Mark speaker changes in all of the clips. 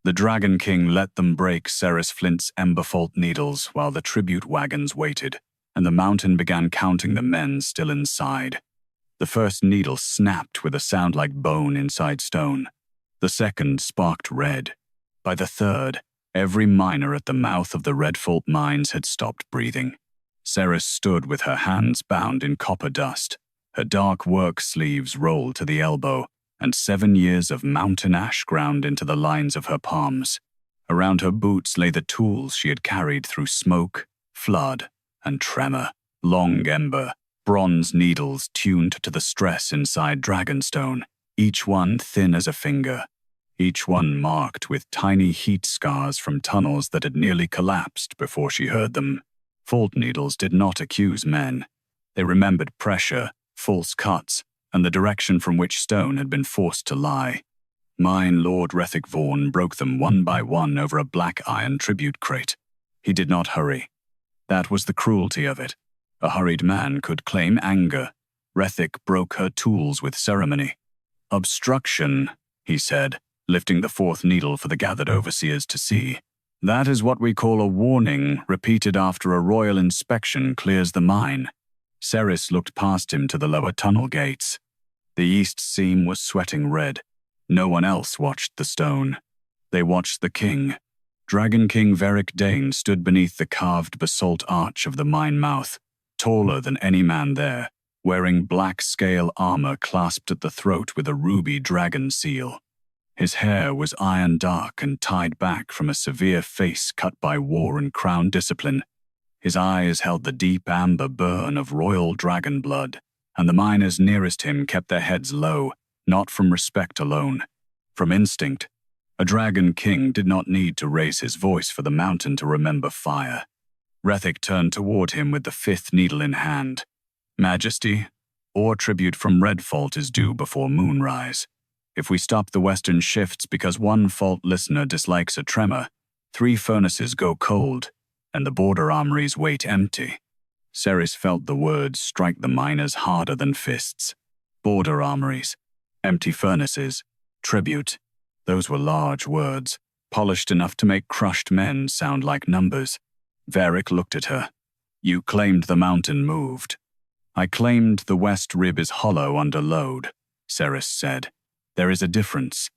Speaker 1: The Dragon King let them break Seris Flint's Ember Fault Needles while the tribute wagons waited, and the mountain began counting the men still inside. The first needle snapped with a sound like bone inside stone. The second sparked red. By the third, every miner at the mouth of the Red Fault mines had stopped breathing. Seris stood with her hands bound in copper dust, her dark work sleeves rolled to the elbow, and 7 years of mountain ash ground into the lines of her palms. Around her boots lay the tools she had carried through smoke, flood, and tremor. Long ember, bronze needles tuned to the stress inside Dragonstone, each one thin as a finger, each one marked with tiny heat scars from tunnels that had nearly collapsed before she heard them. Fault Needles did not accuse men. They remembered pressure, false cuts, and the direction from which stone had been forced to lie. Mine Lord Vaeric Dain broke them one by one over a black iron tribute crate. He did not hurry. That was the cruelty of it. A hurried man could claim anger. Vaeric broke her tools with ceremony. "Obstruction," he said, lifting the fourth needle for the gathered overseers to see. "That is what we call a warning repeated after a royal inspection clears the mine." Seris looked past him to the lower tunnel gates. The east seam was sweating red. No one else watched the stone. They watched the king. Dragon King Vaeric Dain stood beneath the carved basalt arch of the mine mouth, taller than any man there, wearing black scale armor clasped at the throat with a ruby dragon seal. His hair was iron dark and tied back from a severe face cut by war and crown discipline. His eyes held the deep amber burn of royal dragon blood, and the miners nearest him kept their heads low, not from respect alone, from instinct. A dragon king did not need to raise his voice for the mountain to remember fire. Vaeric turned toward him with the fifth needle in hand. "Majesty, ore tribute from Red Fault is due before moonrise. If we stop the western shifts because one fault listener dislikes a tremor, 3 furnaces go cold, and the border armories wait empty." Seris felt the words strike the miners harder than fists. Border armories, empty furnaces, tribute. Those were large words, polished enough to make crushed men sound like numbers. Vaeric looked at her. "You claimed the mountain moved." "I claimed the west rib is hollow under load," Seris said. "There is a difference."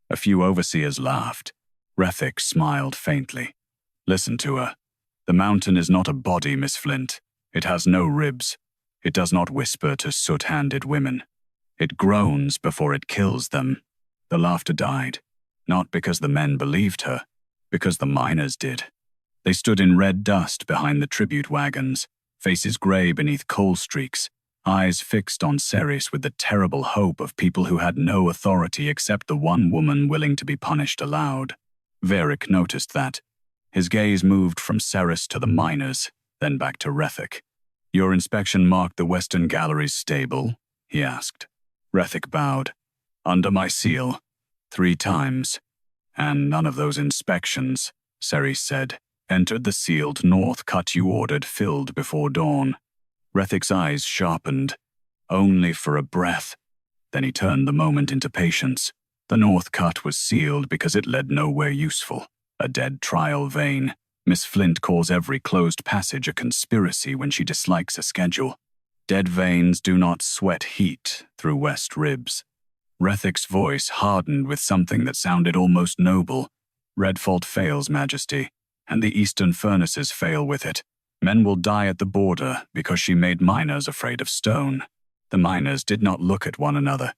Speaker 1: A few overseers laughed. Vaeric smiled faintly. "Listen to her. The mountain is not a body, Miss Flint. It has no ribs. It does not whisper to soot-handed women. It groans before it kills them." The laughter died, not because the men believed her, because the miners did. They stood in red dust behind the tribute wagons, faces gray beneath coal streaks, eyes fixed on Seris with the terrible hope of people who had no authority except the one woman willing to be punished aloud. Vaeric noticed that. His gaze moved from Seris to the miners, then back to Vaeric. "Your inspection marked the western gallery's stable?" he asked. Vaeric bowed. "Under my seal. 3 times. And none of those inspections," Seris said, "entered the sealed north cut you ordered filled before dawn." Vaeric's eyes sharpened. Only for a breath. Then he turned the moment into patience. The north cut was sealed because it led nowhere useful. A dead trial vein. Miss Flint calls every closed passage a conspiracy when she dislikes a schedule. Dead veins do not sweat heat through west ribs. Vaeric's voice hardened with something that sounded almost noble. "Red Fault fails, Majesty, and the eastern furnaces fail with it. Men will die at the border because she made miners afraid of stone." The miners did not look at one another.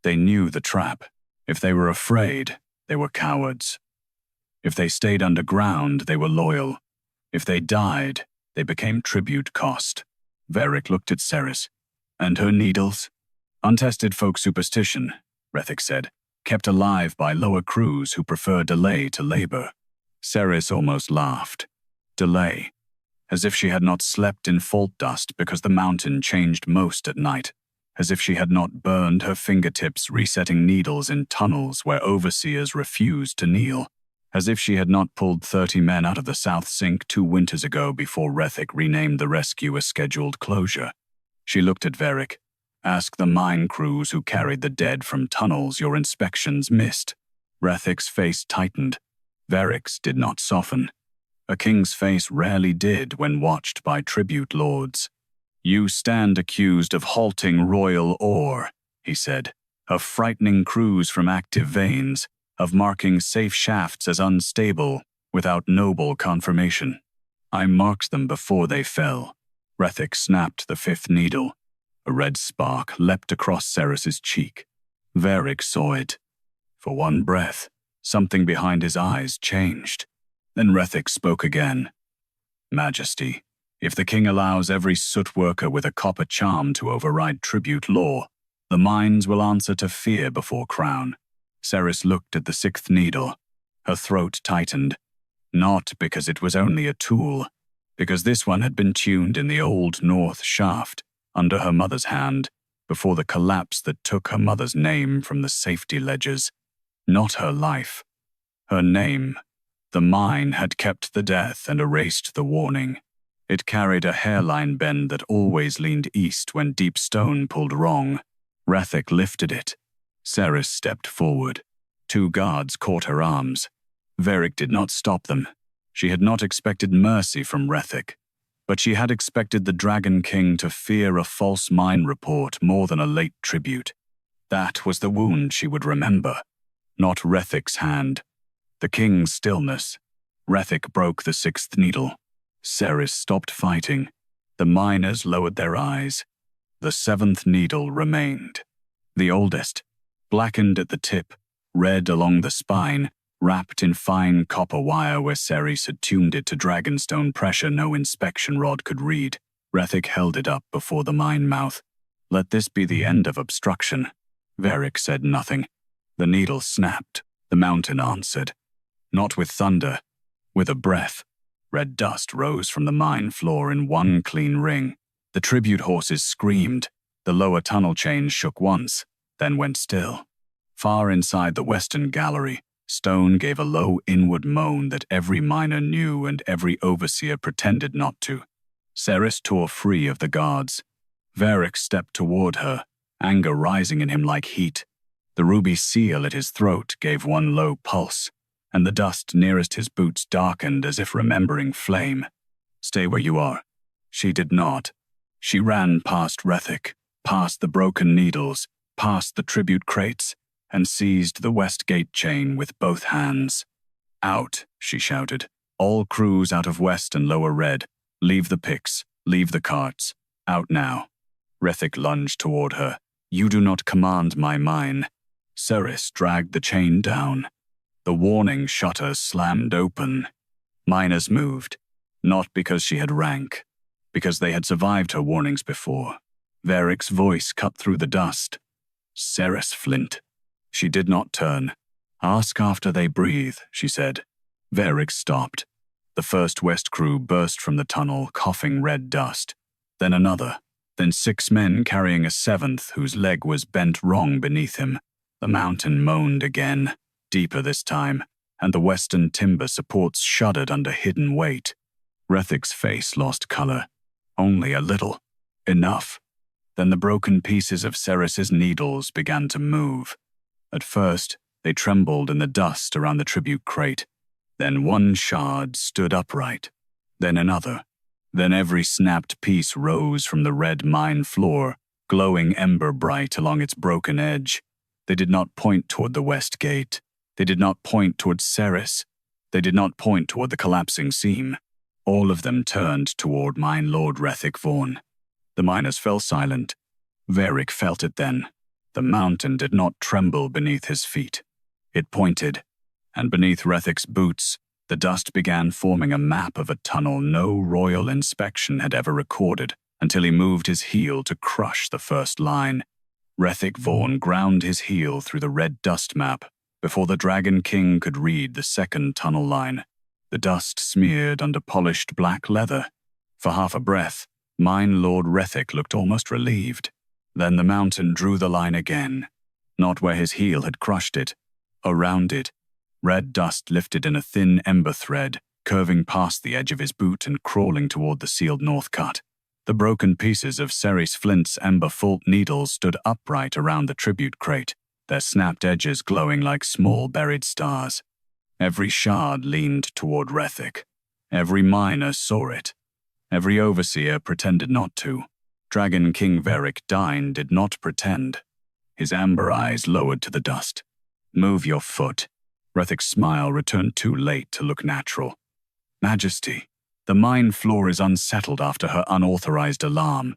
Speaker 1: They knew the trap. If they were afraid, they were cowards. If they stayed underground, they were loyal. If they died, they became tribute cost. Vaeric looked at Seris. "And her needles?" "Untested folk superstition," Vaeric said, "kept alive by lower crews who prefer delay to labor." Seris almost laughed. Delay. As if she had not slept in fault dust because the mountain changed most at night. As if she had not burned her fingertips resetting needles in tunnels where overseers refused to kneel. As if she had not pulled 30 men out of the South Sink 2 winters ago before Vaeric renamed the rescue a scheduled closure. She looked at Vaeric. "Ask the mine crews who carried the dead from tunnels your inspections missed." Vaeric's face tightened. Vaeric's did not soften. A king's face rarely did when watched by tribute lords. "You stand accused of halting royal ore," he said, "of frightening crews from active veins, of marking safe shafts as unstable without noble confirmation. I marked them before they fell." Rethik snapped the fifth needle. A red spark leapt across Seris's cheek. Vaeric saw it. For one breath, something behind his eyes changed. Then Rethik spoke again. "Majesty, if the king allows every soot worker with a copper charm to override tribute law, the mines will answer to fear before crown." Seris looked at the sixth needle. Her throat tightened. Not because it was only a tool, because this one had been tuned in the old north shaft, under her mother's hand, before the collapse that took her mother's name from the safety ledgers. Not her life. Her name. The mine had kept the death and erased the warning. It carried a hairline bend that always leaned east when deep stone pulled wrong. Rethik lifted it. Seris stepped forward. Two guards caught her arms. Vaeric did not stop them. She had not expected mercy from Rethik, but she had expected the Dragon King to fear a false mine report more than a late tribute. That was the wound she would remember, not Rethik's hand. The king's stillness. Rethik broke the sixth needle. Seris stopped fighting. The miners lowered their eyes. The seventh needle remained. The oldest, blackened at the tip, red along the spine, wrapped in fine copper wire where Seris had tuned it to dragonstone pressure no inspection rod could read. Rethik held it up before the mine mouth. "Let this be the end of obstruction." Vaeric said nothing. The needle snapped. The mountain answered. Not with thunder, with a breath. Red dust rose from the mine floor in one clean ring. The tribute horses screamed. The lower tunnel chains shook once, then went still. Far inside the western gallery, stone gave a low inward moan that every miner knew and every overseer pretended not to. Seris tore free of the guards. Vaeric stepped toward her, anger rising in him like heat. The ruby seal at his throat gave one low pulse, and the dust nearest his boots darkened as if remembering flame. "Stay where you are." She did not. She ran past Rethik, past the broken needles, past the tribute crates, and seized the west gate chain with both hands. "Out," she shouted. "All crews out of West and Lower Red. Leave the picks, leave the carts. Out now." Rethik lunged toward her. "You do not command my mine." Seris dragged the chain down. The warning shutter slammed open. Miners moved, not because she had rank, because they had survived her warnings before. Vaeric's voice cut through the dust. "Seris Flint." She did not turn. "Ask after they breathe," she said. Vaeric stopped. The first West crew burst from the tunnel, coughing red dust. Then another. Then 6 men carrying a 7th whose leg was bent wrong beneath him. The mountain moaned again, deeper this time, and the western timber supports shuddered under hidden weight. Rethik's face lost color. Only a little. Enough. Then the broken pieces of Seris's needles began to move. At first, they trembled in the dust around the tribute crate. Then one shard stood upright. Then another. Then every snapped piece rose from the red mine floor, glowing ember bright along its broken edge. They did not point toward the west gate. They did not point toward Seris. They did not point toward the collapsing seam. All of them turned toward Mine Lord Rethik Vaughan. The miners fell silent. Vaeric felt it then. The mountain did not tremble beneath his feet. It pointed, and beneath Rethik's boots, the dust began forming a map of a tunnel no royal inspection had ever recorded until he moved his heel to crush the first line. Rethik Vaughan ground his heel through the red dust map before the Dragon King could read the second tunnel line. The dust smeared under polished black leather. For half a breath, Mine Lord Rethik looked almost relieved. Then the mountain drew the line again, not where his heel had crushed it, around it. Red dust lifted in a thin ember thread, curving past the edge of his boot and crawling toward the sealed north cut. The broken pieces of Seris Flint's Ember Fault Needles stood upright around the tribute crate, their snapped edges glowing like small buried stars. Every shard leaned toward Vaeric. Every miner saw it. Every overseer pretended not to. Dragon King Vaeric Dain did not pretend. His amber eyes lowered to the dust. "Move your foot." Vaeric's smile returned too late to look natural. "Majesty, the mine floor is unsettled after her unauthorized alarm.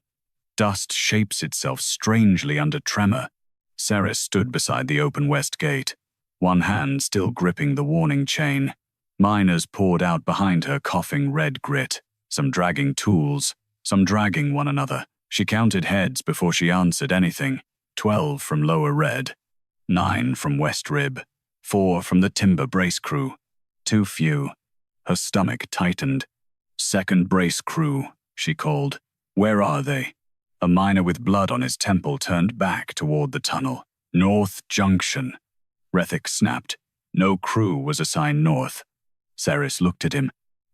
Speaker 1: Dust shapes itself strangely under tremor." Seris stood beside the open west gate, one hand still gripping the warning chain. Miners poured out behind her, coughing red grit, some dragging tools, some dragging one another. She counted heads before she answered anything. 12 from Lower Red, 9 from West Rib, 4 from the timber brace crew. Too few. Her stomach tightened. "Second brace crew," she called. "Where are they?" A miner with blood on his temple turned back toward the tunnel. "North Junction." Vaeric snapped. No crew was assigned north. Seris looked at him.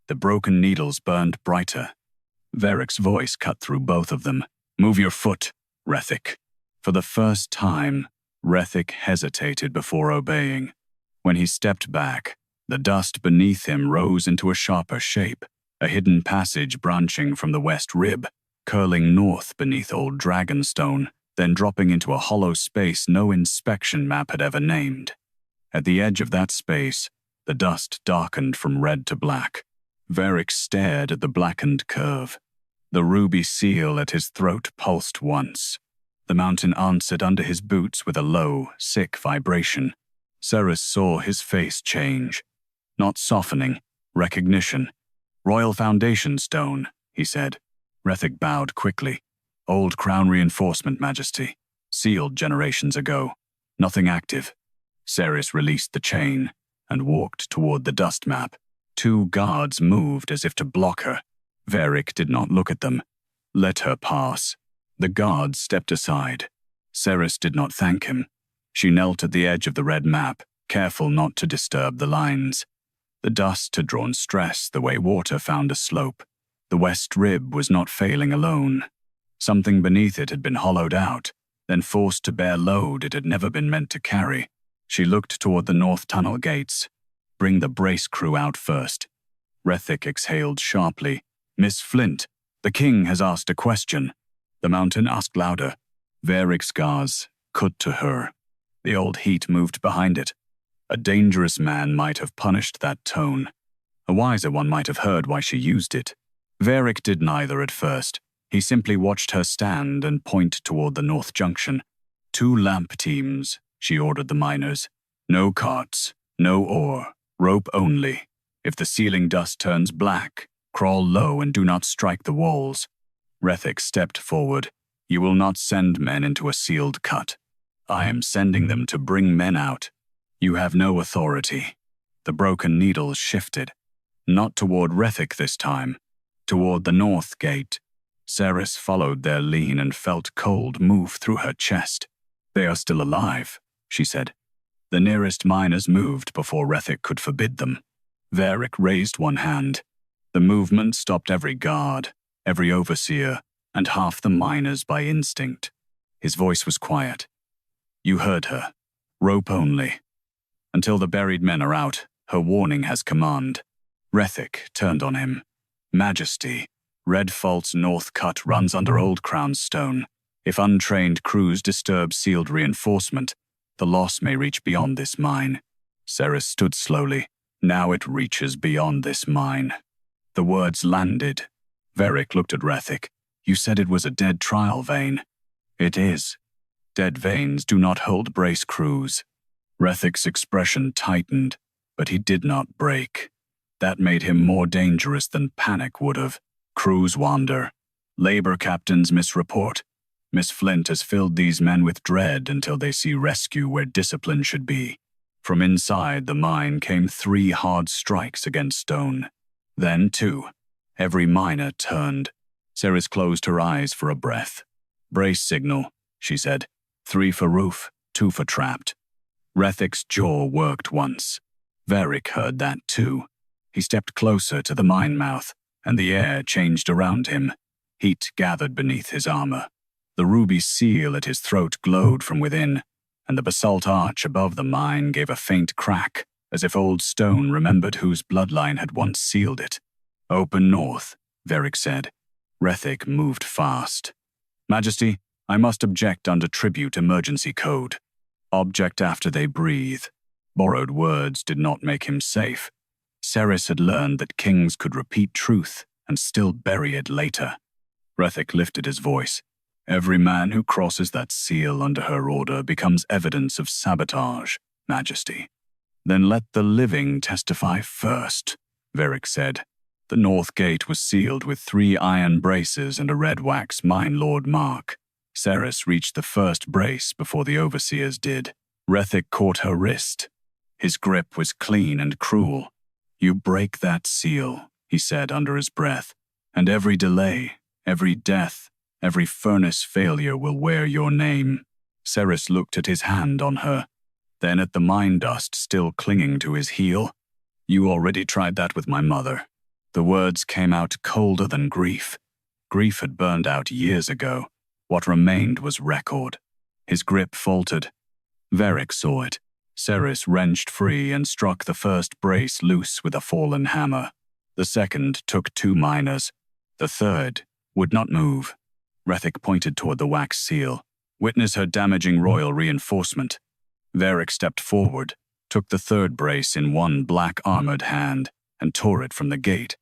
Speaker 1: The broken needles burned brighter. Vaeric's voice cut through both of them. "Move your foot, Vaeric." For the first time, Vaeric hesitated before obeying. When he stepped back, the dust beneath him rose into a sharper shape, a hidden passage branching from the west rib, curling north beneath old Dragonstone, then dropping into a hollow space no inspection map had ever named. At the edge of that space, the dust darkened from red to black. Vaeric stared at the blackened curve. The ruby seal at his throat pulsed once. The mountain answered under his boots with a low, sick vibration. Seris saw his face change. Not softening, recognition. "Royal Foundation Stone," he said. Vaeric bowed quickly. "Old Crown reinforcement, Majesty. Sealed generations ago. Nothing active." Seris released the chain and walked toward the dust map. 2 guards moved as if to block her. Vaeric did not look at them. Let her pass. The guards stepped aside. Seris did not thank him. She knelt at the edge of the red map, careful not to disturb the lines. The dust had drawn stress the way water found a slope. The west rib was not failing alone. Something beneath it had been hollowed out, then forced to bear load it had never been meant to carry. She looked toward the north tunnel gates. "Bring the brace crew out first." Vaeric exhaled sharply. "Miss Flint, the king has asked a question." The mountain asked louder. Vaeric's scars cut to her. The old heat moved behind it. A dangerous man might have punished that tone. A wiser one might have heard why she used it. Vaeric did neither at first. He simply watched her stand and point toward the North Junction. 2 lamp teams, she ordered the miners. No carts, no ore, rope only. If the ceiling dust turns black, crawl low and do not strike the walls. Vaeric stepped forward. "You will not send men into a sealed cut. I am sending them to bring men out. You have no authority." The broken needles shifted. Not toward Vaeric this time. Toward the north gate. Seris followed their lean and felt cold move through her chest. "They are still alive," she said. The nearest miners moved before Vaeric could forbid them. Vaeric raised one hand. The movement stopped every guard, every overseer, and half the miners by instinct. His voice was quiet. "You heard her. Rope only. Until the buried men are out, her warning has command." Vaeric turned on him. "Majesty, Red Fault's north cut runs under Old Crown Stone. If untrained crews disturb sealed reinforcement, the loss may reach beyond this mine." Seris stood slowly. "Now it reaches beyond this mine." The words landed. Vaeric looked at Vaeric. "You said it was a dead trial vein." "It is. Dead veins do not hold brace crews." Vaeric's expression tightened, but he did not break. That made him more dangerous than panic would have. "Crews wander. Labor captains misreport. Miss Flint has filled these men with dread until they see rescue where discipline should be." From inside the mine came 3 hard strikes against stone. Then 2. Every miner turned. Seris closed her eyes for a breath. "Brace signal," she said. 3 for roof, 2 for trapped. Vaeric's jaw worked once. Vaeric heard that too. He stepped closer to the mine mouth, and the air changed around him. Heat gathered beneath his armor. The ruby seal at his throat glowed from within, and the basalt arch above the mine gave a faint crack. as if old stone remembered whose bloodline had once sealed it. "Open north," Vaeric said. Rethik moved fast. "Majesty, I must object under tribute emergency code. Object after they breathe." Borrowed words did not make him safe. Seris had learned that kings could repeat truth and still bury it later. Rethik lifted his voice. "Every man who crosses that seal under her order becomes evidence of sabotage, Majesty." "Then let the living testify first," Vaeric said. The north gate was sealed with 3 iron braces and a red wax Mine Lord mark. Seris reached the first brace before the overseers did. Rethik caught her wrist. His grip was clean and cruel. "You break that seal," he said under his breath, "and every delay, every death, every furnace failure will wear your name." Seris looked at his hand on her, then at the mine dust still clinging to his heel. "You already tried that with my mother." The words came out colder than grief. Grief had burned out years ago. What remained was record. His grip faltered. Vaeric saw it. Seris wrenched free and struck the first brace loose with a fallen hammer. The second took 2 miners. The third would not move. Rethik pointed toward the wax seal. "Witness her damaging royal reinforcement." Vaeric stepped forward, took the third brace in one black armored hand, and tore it from the gate.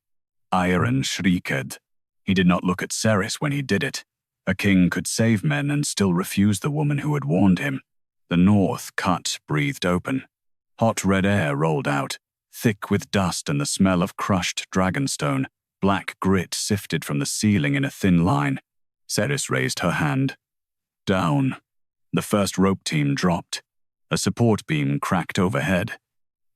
Speaker 1: Iron shrieked. He did not look at Seris when he did it. A king could save men and still refuse the woman who had warned him. The north cut breathed open. Hot red air rolled out, thick with dust and the smell of crushed dragonstone. Black grit sifted from the ceiling in a thin line. Seris raised her hand. "Down." The first rope team dropped. A support beam cracked overhead.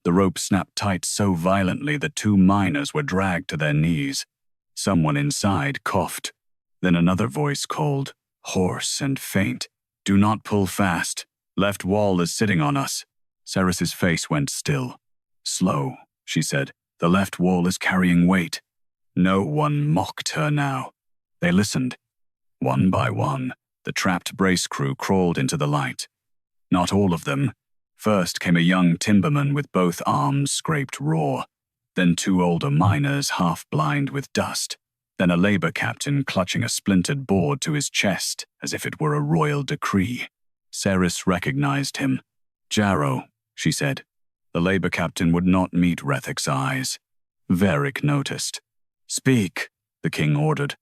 Speaker 1: The rope snapped tight so violently that 2 miners were dragged to their knees. Someone inside coughed. Then another voice called, hoarse and faint, "Do not pull fast. Left wall is sitting on us." Seris's face went still. "Slow," she said. "The left wall is carrying weight." No one mocked her now. They listened. One by one, the trapped brace crew crawled into the light. Not all of them. First came a young timberman with both arms scraped raw. Then 2 older miners half blind with dust. Then a labor captain clutching a splintered board to his chest as if it were a royal decree. Seris recognized him. "Jarrow," she said. The labor captain would not meet Rethik's eyes. Vaeric noticed. "Speak," the king ordered.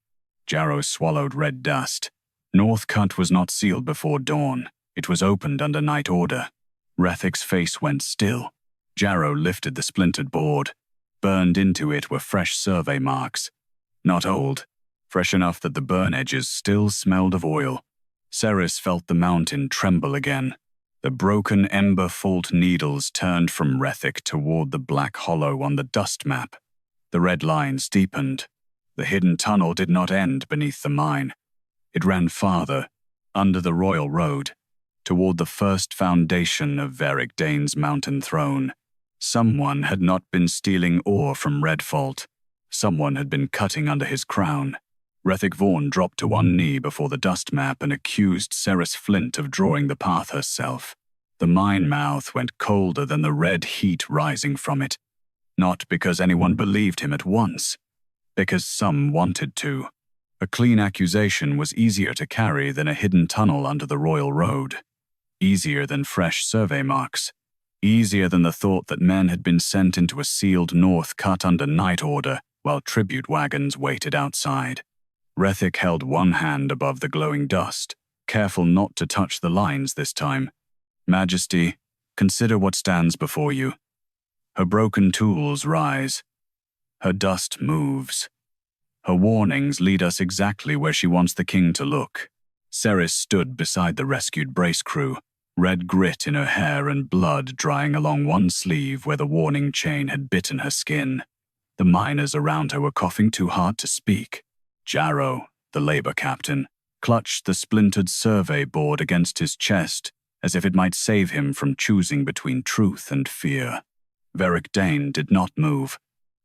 Speaker 1: Jarrow swallowed red dust. North Cut was not sealed before dawn. It was opened under night order. Rethik's face went still. Jarrow lifted the splintered board. Burned into it were fresh survey marks. Not old, fresh enough that the burn edges still smelled of oil. Seris felt the mountain tremble again. The broken Ember Fault Needles turned from Rethik toward the black hollow on the dust map. The red lines deepened. The hidden tunnel did not end beneath the mine. It ran farther, under the royal road, toward the first foundation of Vaeric Dain's mountain throne. Someone had not been stealing ore from Red Fault. Someone had been cutting under his crown. Rethik Vaughn dropped to one knee before the dust map and accused Seris Flint of drawing the path herself. The mine mouth went colder than the red heat rising from it. Not because anyone believed him at once, because some wanted to. A clean accusation was easier to carry than a hidden tunnel under the royal road. Easier than fresh survey marks. Easier than the thought that men had been sent into a sealed north cut under night order while tribute wagons waited outside. Rethik held one hand above the glowing dust, careful not to touch the lines this time. "Majesty, consider what stands before you." Her broken tools rise. Her dust moves. Her warnings lead us exactly where she wants the king to look. Seris stood beside the rescued brace crew, red grit in her hair and blood drying along one sleeve where the warning chain had bitten her skin. The miners around her were coughing too hard to speak. Jarrow, the labor captain, clutched the splintered survey board against his chest as if it might save him from choosing between truth and fear. Vaeric Dain did not move.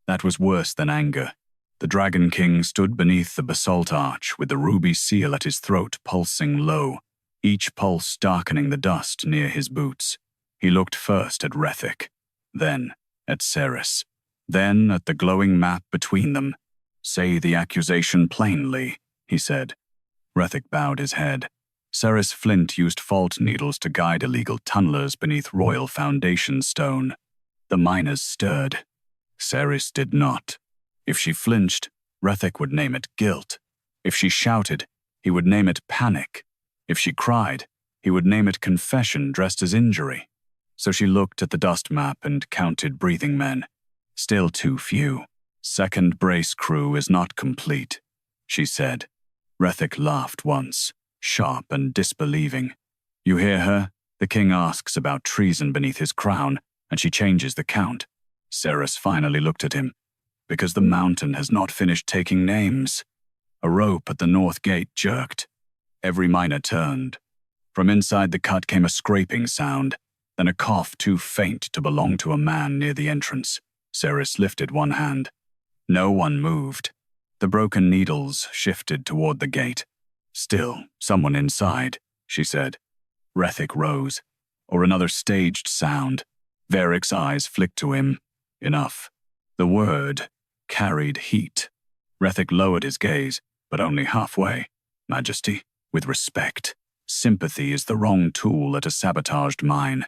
Speaker 1: That was worse than anger. The Dragon King stood beneath the basalt arch with the ruby seal at his throat pulsing low, each pulse darkening the dust near his boots. He looked first at Rethik. then at Seris, then at the glowing map between them. "Say the accusation plainly," he said. Rethik bowed his head. Seris Flint used fault needles to guide illegal tunnelers beneath royal foundation stone. The miners stirred. Seris did not. If she flinched, Rethik would name it guilt. If she shouted, he would name it panic. If she cried, he would name it confession dressed as injury. So she looked at the dust map and counted breathing men. Still too few. "Second brace crew is not complete," she said. Rethik laughed once, sharp and disbelieving. "You hear her? The king asks about treason beneath his crown, and she changes the count." Seris finally looked at him. "Because the mountain has not finished taking names." A rope at the north gate jerked. Every miner turned. From inside the cut came a scraping sound, then a cough too faint to belong to a man near the entrance. Seris lifted one hand. No one moved. The broken needles shifted toward the gate. "Still, someone inside," she said. Rethik rose. Or another staged sound. Vaeric's eyes flicked to him. Enough. The word carried heat. Rethik lowered his gaze, but only halfway. "Majesty, with respect. Sympathy is the wrong tool at a sabotaged mine."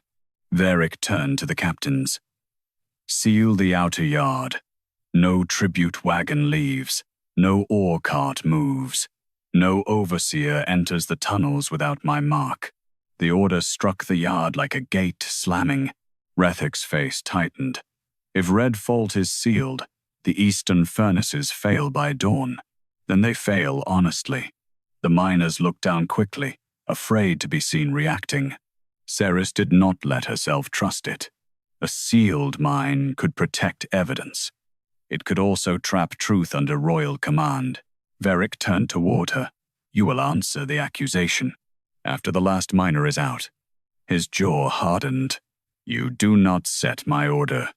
Speaker 1: Vaeric turned to the captains. "Seal the outer yard. No tribute wagon leaves. No ore cart moves. No overseer enters the tunnels without my mark." The order struck the yard like a gate slamming. Rethik's face tightened. If Red Fault is sealed, the eastern furnaces fail by dawn. Then they fail honestly. The miners looked down quickly, afraid to be seen reacting. Seris did not let herself trust it. A sealed mine could protect evidence. It could also trap truth under royal command. Vaeric turned toward her. "You will answer the accusation after the last miner is out." His jaw hardened. "You do not set my order."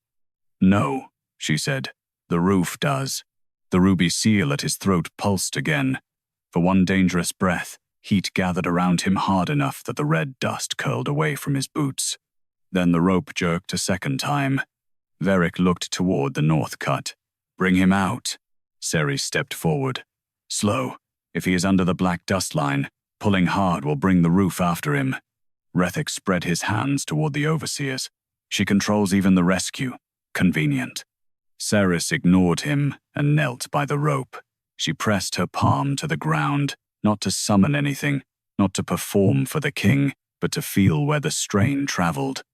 Speaker 1: "No," she said. "The roof does." The ruby seal at his throat pulsed again. For one dangerous breath, heat gathered around him hard enough that the red dust curled away from his boots. Then the rope jerked a second time. Vaeric looked toward the north cut. "Bring him out." Seris stepped forward. "Slow. If he is under the black dust line, pulling hard will bring the roof after him." Rethik spread his hands toward the overseers. "She controls even the rescue. Convenient." Seris ignored him and knelt by the rope. She pressed her palm to the ground, not to summon anything, not to perform for the king, but to feel where the strain traveled.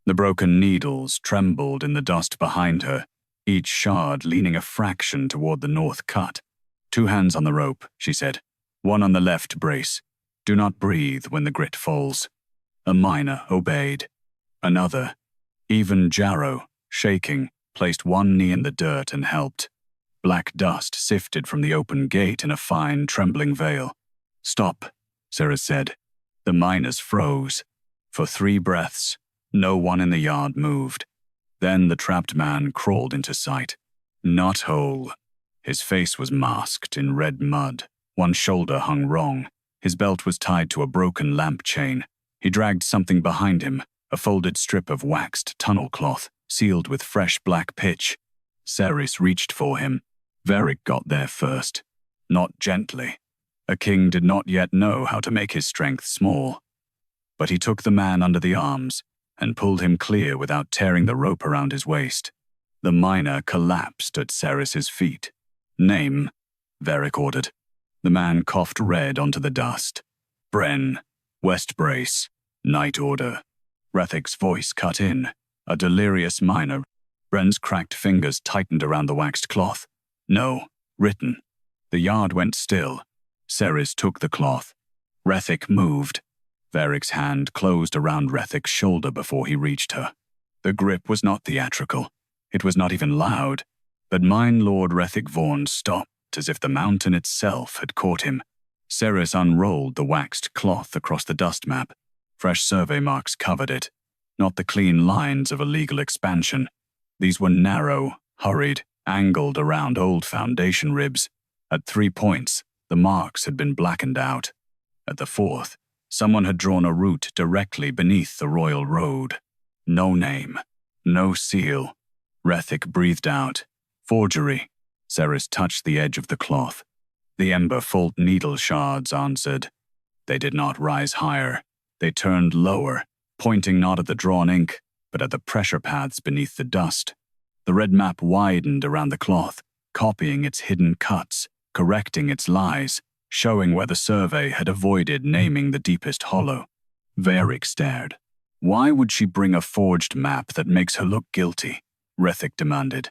Speaker 1: The broken needles trembled in the dust behind her, each shard leaning a fraction toward the north cut. "2 hands on the rope," she said. "One on the left brace. Do not breathe when the grit falls." A miner obeyed. Another. Even Jarrow, shaking, placed one knee in the dirt and helped. Black dust sifted from the open gate in a fine, trembling veil. "Stop," Seris said. The miners froze. For 3 breaths, no one in the yard moved. Then the trapped man crawled into sight. Not whole. His face was masked in red mud. One shoulder hung wrong. His belt was tied to a broken lamp chain. He dragged something behind him, a folded strip of waxed tunnel cloth, sealed with fresh black pitch. Seris reached for him. Vaeric got there first. Not gently. A king did not yet know how to make his strength small. But he took the man under the arms and pulled him clear without tearing the rope around his waist. The miner collapsed at Seris's feet. "Name," Vaeric ordered. The man coughed red onto the dust. "Bren, West Brace, Night Order." Rethik's voice cut in. A delirious miner. Bren's cracked fingers tightened around the waxed cloth. "No, written." The yard went still. Seris took the cloth. Rethik moved. Vaeric's hand closed around Rethik's shoulder before he reached her. The grip was not theatrical. It was not even loud. But Mine Lord Rethik Vaughan stopped as if the mountain itself had caught him. Seris unrolled the waxed cloth across the dust map. Fresh survey marks covered it. Not the clean lines of a legal expansion. These were narrow, hurried, angled around old foundation ribs. At 3 points, the marks had been blackened out. At the 4th, someone had drawn a route directly beneath the royal road. No name. No seal. Rethick breathed out. Forgery. Seris touched the edge of the cloth. The Ember Fault Needle shards answered. They did not rise higher. They turned lower, pointing not at the drawn ink, but at the pressure paths beneath the dust. The red map widened around the cloth, copying its hidden cuts, correcting its lies, showing where the survey had avoided naming the deepest hollow. Vaeric stared. Why would she bring a forged map that makes her look guilty? Rethick demanded.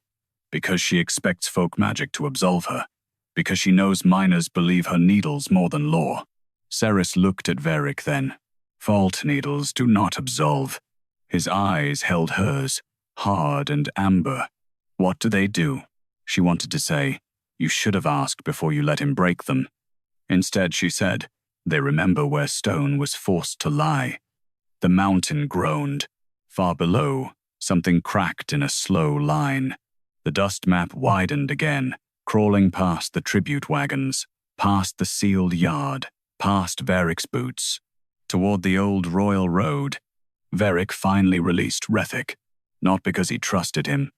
Speaker 1: Because she expects folk magic to absolve her. Because she knows miners believe her needles more than law. Seris looked at Vaeric then. Fault needles do not absolve. His eyes held hers, hard and amber. What do they do? She wanted to say, you should have asked before you let him break them. Instead, she said, they remember where stone was forced to lie. The mountain groaned. Far below, something cracked in a slow line. The dust map widened again, crawling past the tribute wagons, past the sealed yard, past Vaeric's boots, toward the old royal road. Vaeric finally released Rethick, not because he trusted him,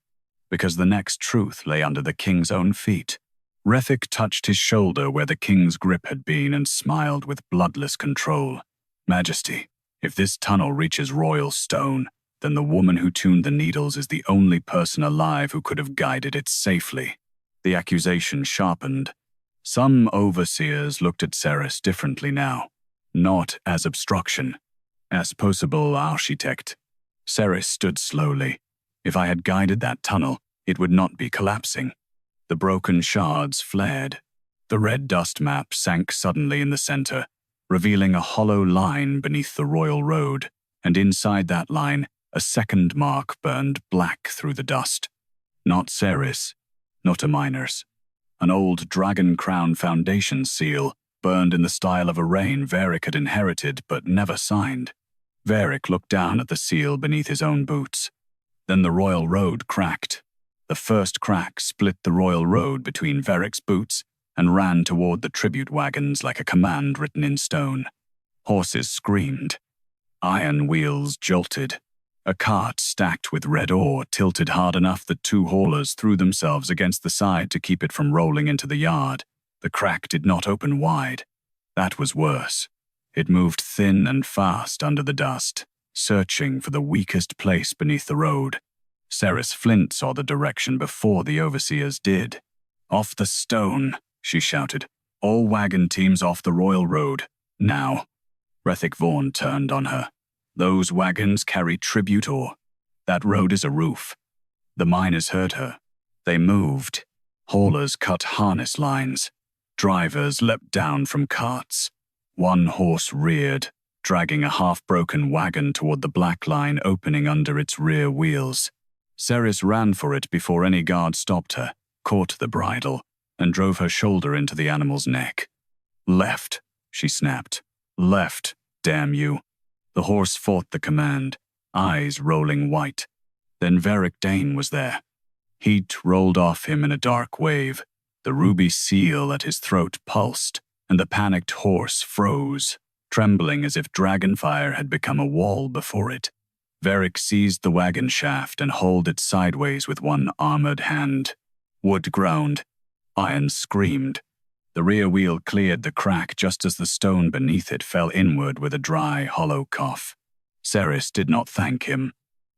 Speaker 1: because the next truth lay under the king's own feet. Rethick touched his shoulder where the king's grip had been and smiled with bloodless control. Majesty, if this tunnel reaches royal stone, then the woman who tuned the needles is the only person alive who could have guided it safely. The accusation sharpened. Some overseers looked at Seris differently now, not as obstruction, as possible architect. Seris stood slowly. If I had guided that tunnel, it would not be collapsing. The broken shards flared. The red dust map sank suddenly in the center, revealing a hollow line beneath the royal road, and inside that line, a second mark burned black through the dust. Not Seris, not a miner's. An old dragon crown foundation seal, burned in the style of a reign Vaeric had inherited but never signed. Vaeric looked down at the seal beneath his own boots. Then the royal road cracked. The first crack split the royal road between Vaeric's boots and ran toward the tribute wagons like a command written in stone. Horses screamed. Iron wheels jolted. A cart stacked with red ore tilted hard enough that two haulers threw themselves against the side to keep it from rolling into the yard. The crack did not open wide. That was worse. It moved thin and fast under the dust, searching for the weakest place beneath the road. Seris Flint saw the direction before the overseers did. Off the stone, she shouted. All wagon teams off the royal road. Now. Rethick Vaughan turned on her. Those wagons carry tribute ore. That road is a roof. The miners heard her. They moved. Haulers cut harness lines. Drivers leapt down from carts. One horse reared, dragging a half-broken wagon toward the black line opening under its rear wheels. Seris ran for it before any guard stopped her, caught the bridle, and drove her shoulder into the animal's neck. Left, she snapped. Left, damn you. The horse fought the command, eyes rolling white. Then Vaeric Dain was there. Heat rolled off him in a dark wave. The ruby seal at his throat pulsed, and the panicked horse froze, trembling as if dragonfire had become a wall before it. Vaeric seized the wagon shaft and hauled it sideways with one armored hand. Wood groaned. Iron screamed. The rear wheel cleared the crack just as the stone beneath it fell inward with a dry, hollow cough. Seris did not thank him.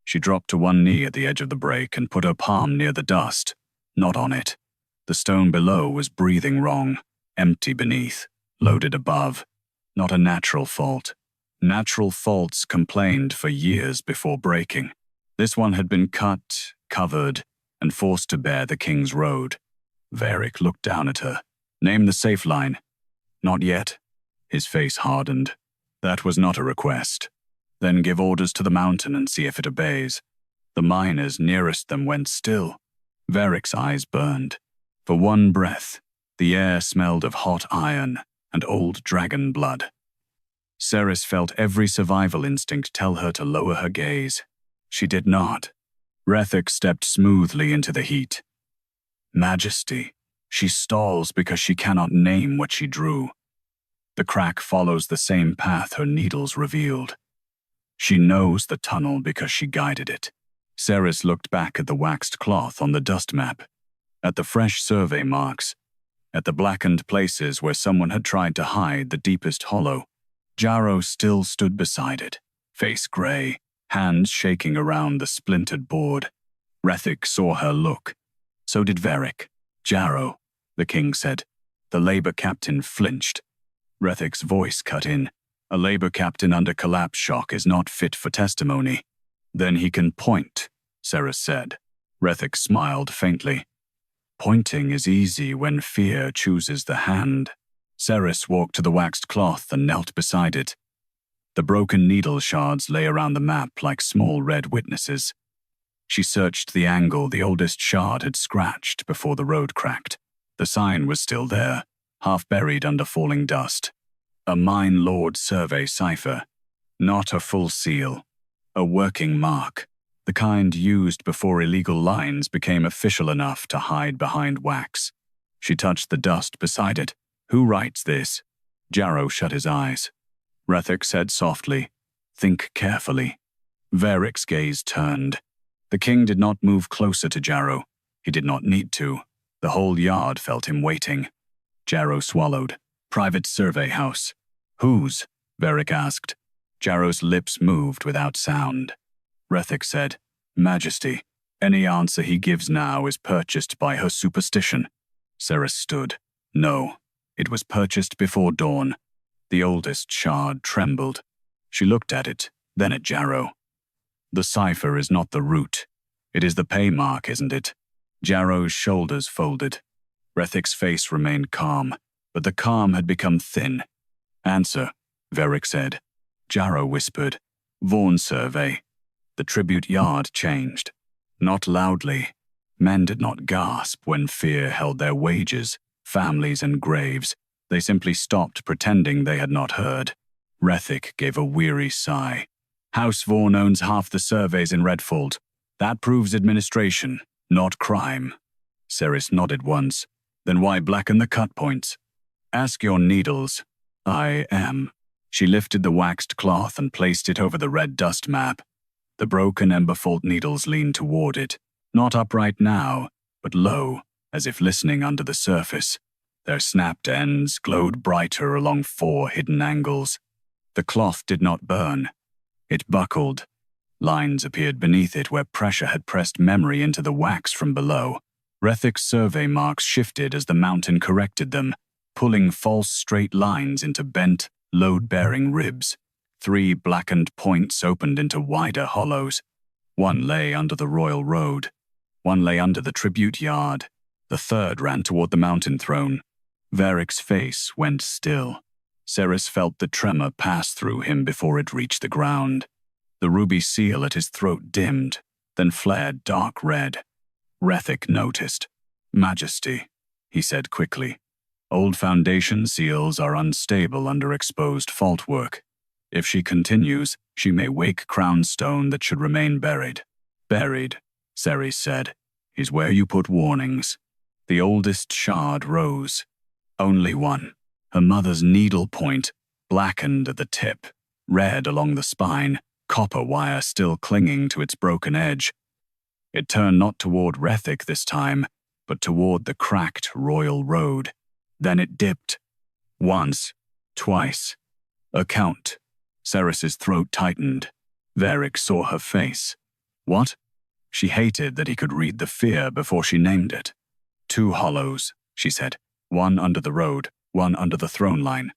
Speaker 1: She dropped to one knee at the edge of the break and put her palm near the dust, not on it. The stone below was breathing wrong, empty beneath, loaded above. Not a natural fault. Natural faults complained for years before breaking. This one had been cut, covered, and forced to bear the king's road. Vaeric looked down at her. Name the safe line. Not yet. His face hardened. That was not a request. Then give orders to the mountain and see if it obeys. The miners nearest them went still. Vaeric's eyes burned. For one breath, the air smelled of hot iron and old dragon blood. Seris felt every survival instinct tell her to lower her gaze. She did not. Rethick stepped smoothly into the heat. Majesty. She stalls because she cannot name what she drew. The crack follows the same path her needles revealed. She knows the tunnel because she guided it. Seris looked back at the waxed cloth on the dust map, at the fresh survey marks, at the blackened places where someone had tried to hide the deepest hollow. Jarrow still stood beside it, face grey, hands shaking around the splintered board. Vaeric saw her look. So did Vaeric. Jarrow, the king said. The labor captain flinched. Vaeric's voice cut in. A labor captain under collapse shock is not fit for testimony. Then he can point, Seris said. Vaeric smiled faintly. Pointing is easy when fear chooses the hand. Seris walked to the waxed cloth and knelt beside it. The broken needle shards lay around the map like small red witnesses. She searched the angle the oldest shard had scratched before the road cracked. The sign was still there, half buried under falling dust. A Mine Lord survey cipher. Not a full seal. A working mark. The kind used before illegal lines became official enough to hide behind wax. She touched the dust beside it. Who writes this? Jarrow shut his eyes. Vaeric said softly, think carefully. Vaeric's gaze turned. The king did not move closer to Jarrow. He did not need to. The whole yard felt him waiting. Jarrow swallowed. Private survey house. Whose? Vaeric asked. Jarrow's lips moved without sound. Vaeric said, Majesty, any answer he gives now is purchased by her superstition. Seris stood. No, it was purchased before dawn. The oldest shard trembled. She looked at it, then at Jarrow. The cipher is not the root. It is the pay mark, isn't it? Jarrow's shoulders folded. Vaeric's face remained calm, but the calm had become thin. Answer, Vaeric said. Jarrow whispered, Vaughan survey. The tribute yard changed. Not loudly. Men did not gasp when fear held their wages, families and graves. They simply stopped pretending they had not heard. Vaeric gave a weary sigh. House Vaughan owns half the surveys in Redfault. That proves administration, not crime. Seris nodded once. Then why blacken the cut points? Ask your needles. I am. She lifted the waxed cloth and placed it over the red dust map. The broken Ember Fault Needles leaned toward it, not upright now, but low, as if listening under the surface. Their snapped ends glowed brighter along 4 hidden angles. The cloth did not burn. It buckled. Lines appeared beneath it where pressure had pressed memory into the wax from below. Vaeric's survey marks shifted as the mountain corrected them, pulling false straight lines into bent, load-bearing ribs. 3 blackened points opened into wider hollows. One lay under the royal road. One lay under the tribute yard. The third ran toward the mountain throne. Vaeric's face went still. Seris felt the tremor pass through him before it reached the ground. The ruby seal at his throat dimmed, then flared dark red. Vaeric noticed. Majesty, he said quickly. Old foundation seals are unstable under exposed fault work. If she continues, she may wake crown stone that should remain buried. Buried, Seris said, is where you put warnings. The oldest shard rose. Only one. Her mother's needle point, blackened at the tip, red along the spine, copper wire still clinging to its broken edge. It turned not toward Vaeric this time, but toward the cracked royal road. Then it dipped. Once, twice. A count. Seris's throat tightened. Vaeric saw her face. What? She hated that he could read the fear before she named it. 2 hollows, she said. One under the road, one under the throne line.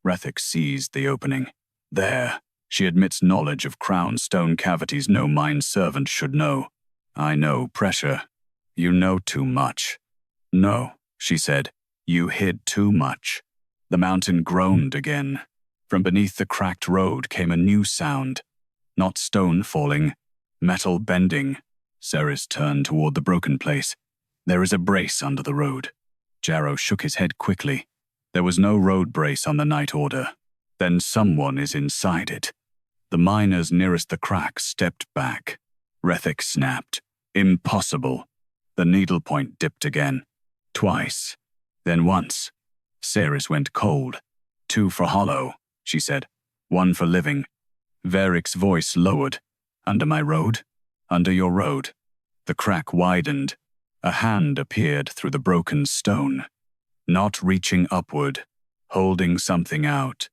Speaker 1: Vaeric seized the opening. There. She admits knowledge of crown stone cavities no mine servant should know. I know pressure. You know too much. No, she said. You hid too much. The mountain groaned again. From beneath the cracked road came a new sound. Not stone falling, metal bending. Seris turned toward the broken place. There is a brace under the road. Jarrow shook his head quickly. There was no road brace on the night order. Then someone is inside it. The miners nearest the crack stepped back. Vaeric snapped. Impossible. The needlepoint dipped again. Twice. Then once. Seris went cold. 2 for hollow, she said. 1 for living. Vaeric's voice lowered. Under my road? under your road. The crack widened. A hand appeared through the broken stone, not reaching upward, holding something out.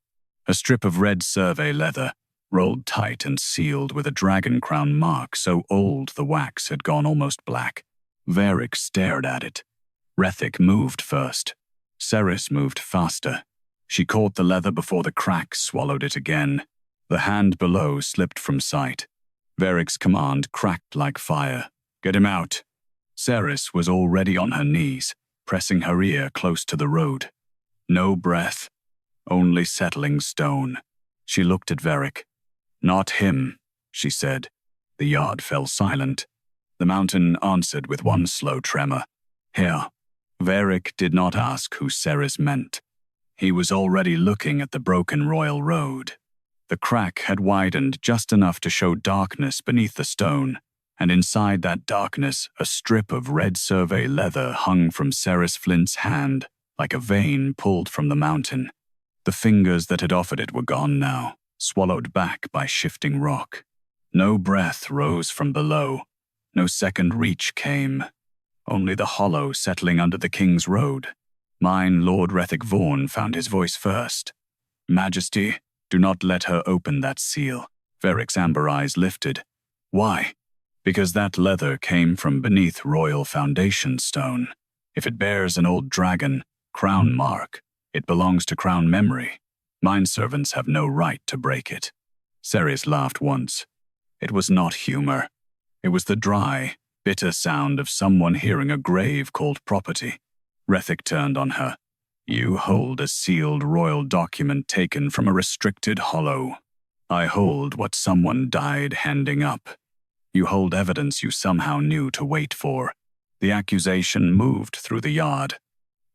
Speaker 1: A strip of red survey leather, rolled tight and sealed with a dragon crown mark so old the wax had gone almost black. Vaeric stared at it. Rethik moved first. Seris moved faster. She caught the leather before the crack swallowed it again. The hand below slipped from sight. Vaeric's command cracked like fire. "Get him out." Seris was already on her knees, pressing her ear close to the road. No breath, only settling stone. She looked at Vaeric. "Not him," she said. The yard fell silent. The mountain answered with one slow tremor. "Here." Vaeric did not ask who Seris meant. He was already looking at the broken royal road. The crack had widened just enough to show darkness beneath the stone, and inside that darkness a strip of red survey leather hung from Seris Flint's hand, like a vein pulled from the mountain. The fingers that had offered it were gone now, swallowed back by shifting rock. No breath rose from below. No second reach came. Only the hollow settling under the king's road. Mine Lord Rethik Vaughan found his voice first. "Majesty, do not let her open that seal." Vaeric's amber eyes lifted. "Why?" "Because that leather came from beneath royal foundation stone. If it bears an old dragon, crown mark, it belongs to crown memory. Mine servants have no right to break it." Seris laughed once. It was not humor. It was the dry, bitter sound of someone hearing a grave called property. Rethik turned on her. "You hold a sealed royal document taken from a restricted hollow. I hold what someone died handing up. You hold evidence you somehow knew to wait for." The accusation moved through the yard.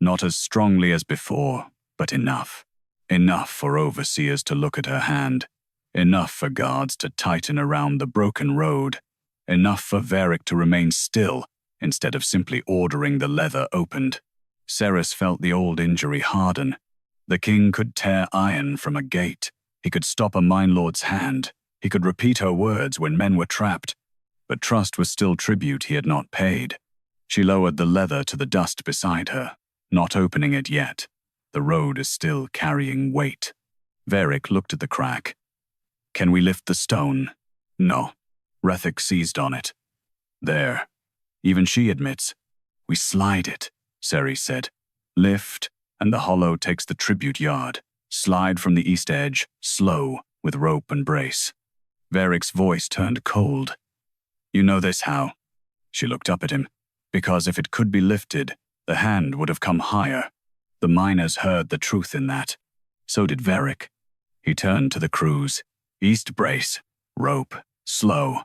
Speaker 1: Not as strongly as before, but enough. Enough for overseers to look at her hand. Enough for guards to tighten around the broken road. Enough for Vaeric to remain still instead of simply ordering the leather opened. Seris felt the old injury harden. The king could tear iron from a gate. He could stop a mine lord's hand. He could repeat her words when men were trapped. But trust was still tribute he had not paid. She lowered the leather to the dust beside her, not opening it yet. The road is still carrying weight. Vaeric looked at the crack. "Can we lift the stone?" "No." Rethik seized on it. "There." Even she admits. "We slide it," Seris said. "Lift, and the hollow takes the tribute yard. Slide from the east edge, slow, with rope and brace." Vaeric's voice turned cold. "You know this how?" She looked up at him. "Because if it could be lifted, the hand would have come higher." The miners heard the truth in that. So did Vaeric. He turned to the crews. "East brace, rope, slow."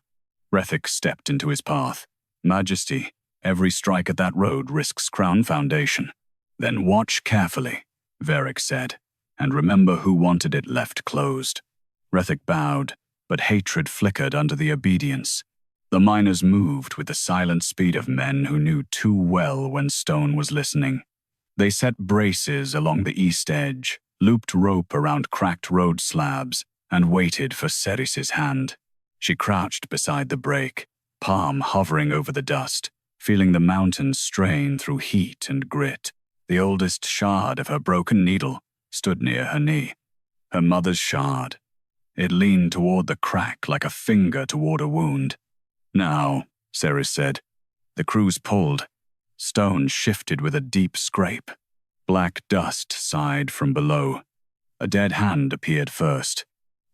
Speaker 1: Rethik stepped into his path. "Majesty, every strike at that road risks crown foundation." "Then watch carefully," Vaeric said, "and remember who wanted it left closed." Rethik bowed, but hatred flickered under the obedience. The miners moved with the silent speed of men who knew too well when stone was listening. They set braces along the east edge, looped rope around cracked road slabs, and waited for Seris's hand. She crouched beside the break, palm hovering over the dust, feeling the mountain strain through heat and grit. The oldest shard of her broken needle stood near her knee. Her mother's shard. It leaned toward the crack like a finger toward a wound. "Now," Seris said. The crews pulled. Stone shifted with a deep scrape. Black dust sighed from below. A dead hand appeared first.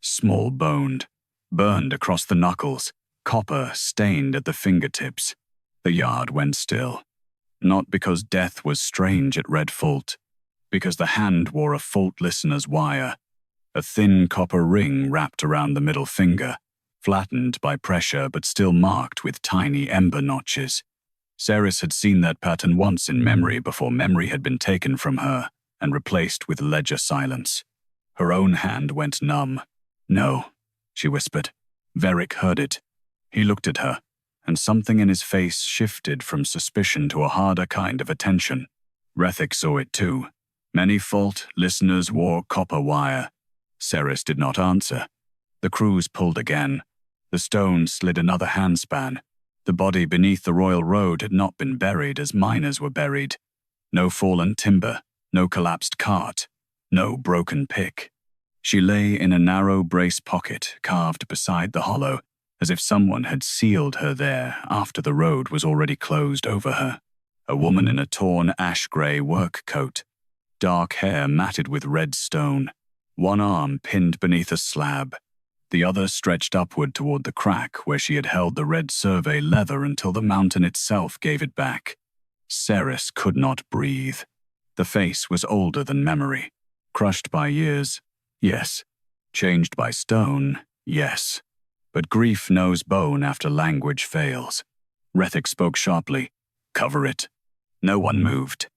Speaker 1: Small-boned, burned across the knuckles, copper stained at the fingertips. The yard went still. Not because death was strange at Red Fault, because the hand wore a fault listener's wire, a thin copper ring wrapped around the middle finger, flattened by pressure but still marked with tiny ember notches. Seris had seen that pattern once in memory before memory had been taken from her and replaced with ledger silence. Her own hand went numb. "No," she whispered. Vaeric heard it. He looked at her, and something in his face shifted from suspicion to a harder kind of attention. Rethik saw it too. Many fault listeners wore copper wire. Seris did not answer. The crews pulled again. The stone slid another handspan. The body beneath the royal road had not been buried as miners were buried. No fallen timber, no collapsed cart, no broken pick. She lay in a narrow brace pocket carved beside the hollow, as if someone had sealed her there after the road was already closed over her. A woman in a torn ash-grey work coat, dark hair matted with red stone, one arm pinned beneath a slab, the other stretched upward toward the crack where she had held the red survey leather until the mountain itself gave it back. Seris could not breathe. The face was older than memory. Crushed by years, yes. Changed by stone, yes. But grief knows bone after language fails. Rethik spoke sharply. "Cover it." No one moved.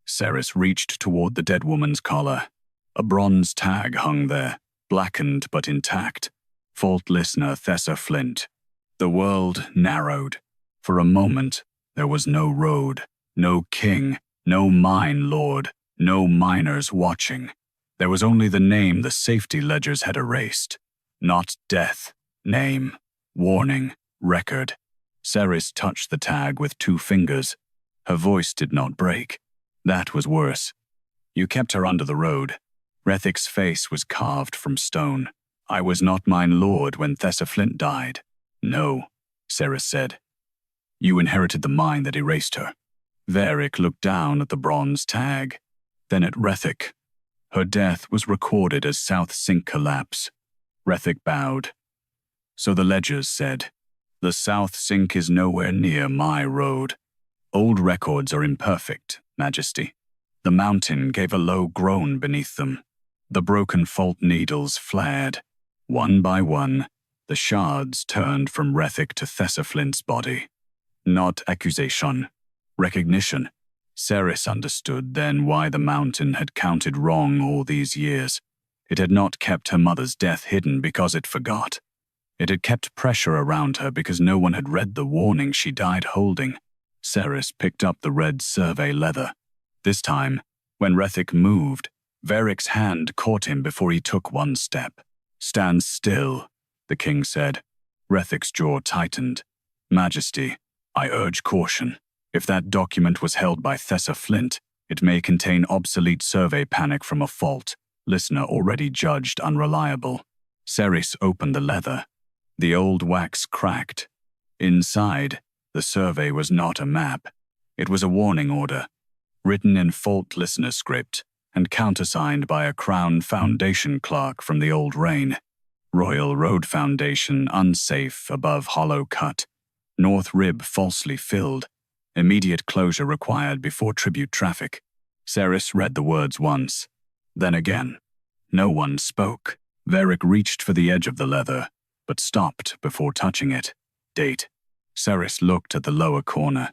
Speaker 1: Seris reached toward the dead woman's collar. A bronze tag hung there, blackened but intact. Fault listener Seris Flint. The world narrowed. For a moment, there was no road, no king, no mine lord, no miners watching. There was only the name the safety ledgers had erased. Not death, name, warning, record. Seris touched the tag with 2 fingers. Her voice did not break. That was worse. "You kept her under the road." Rethik's face was carved from stone. "I was not mine lord when Seris Flint died." "No," Seris said. "You inherited the mine that erased her." Vaeric looked down at the bronze tag, then at Rethik. Her death was recorded as South Sink collapse. Rethik bowed. So the ledgers said, "The South Sink is nowhere near my road. Old records are imperfect, Majesty." The mountain gave a low groan beneath them. The broken fault needles flared. One by one, the shards turned from Rethik to Seris Flint's body. Not accusation, recognition. Seris understood then why the mountain had counted wrong all these years. It had not kept her mother's death hidden because it forgot. It had kept pressure around her because no one had read the warning she died holding. Seris picked up the red survey leather. This time, when Rethik moved, Vaeric's hand caught him before he took one step. "Stand still," the king said. Rethik's jaw tightened. "Majesty, I urge caution. If that document was held by Seris Flint, it may contain obsolete survey panic from a fault listener already judged unreliable." Seris opened the leather. The old wax cracked. Inside, the survey was not a map. It was a warning order, written in fault listener script and countersigned by a Crown Foundation clerk from the old reign. Royal Road Foundation unsafe above hollow cut. North rib falsely filled. Immediate closure required before tribute traffic. Seris read the words once, then again. No one spoke. Vaeric reached for the edge of the leather, but stopped before touching it. Date. Seris looked at the lower corner.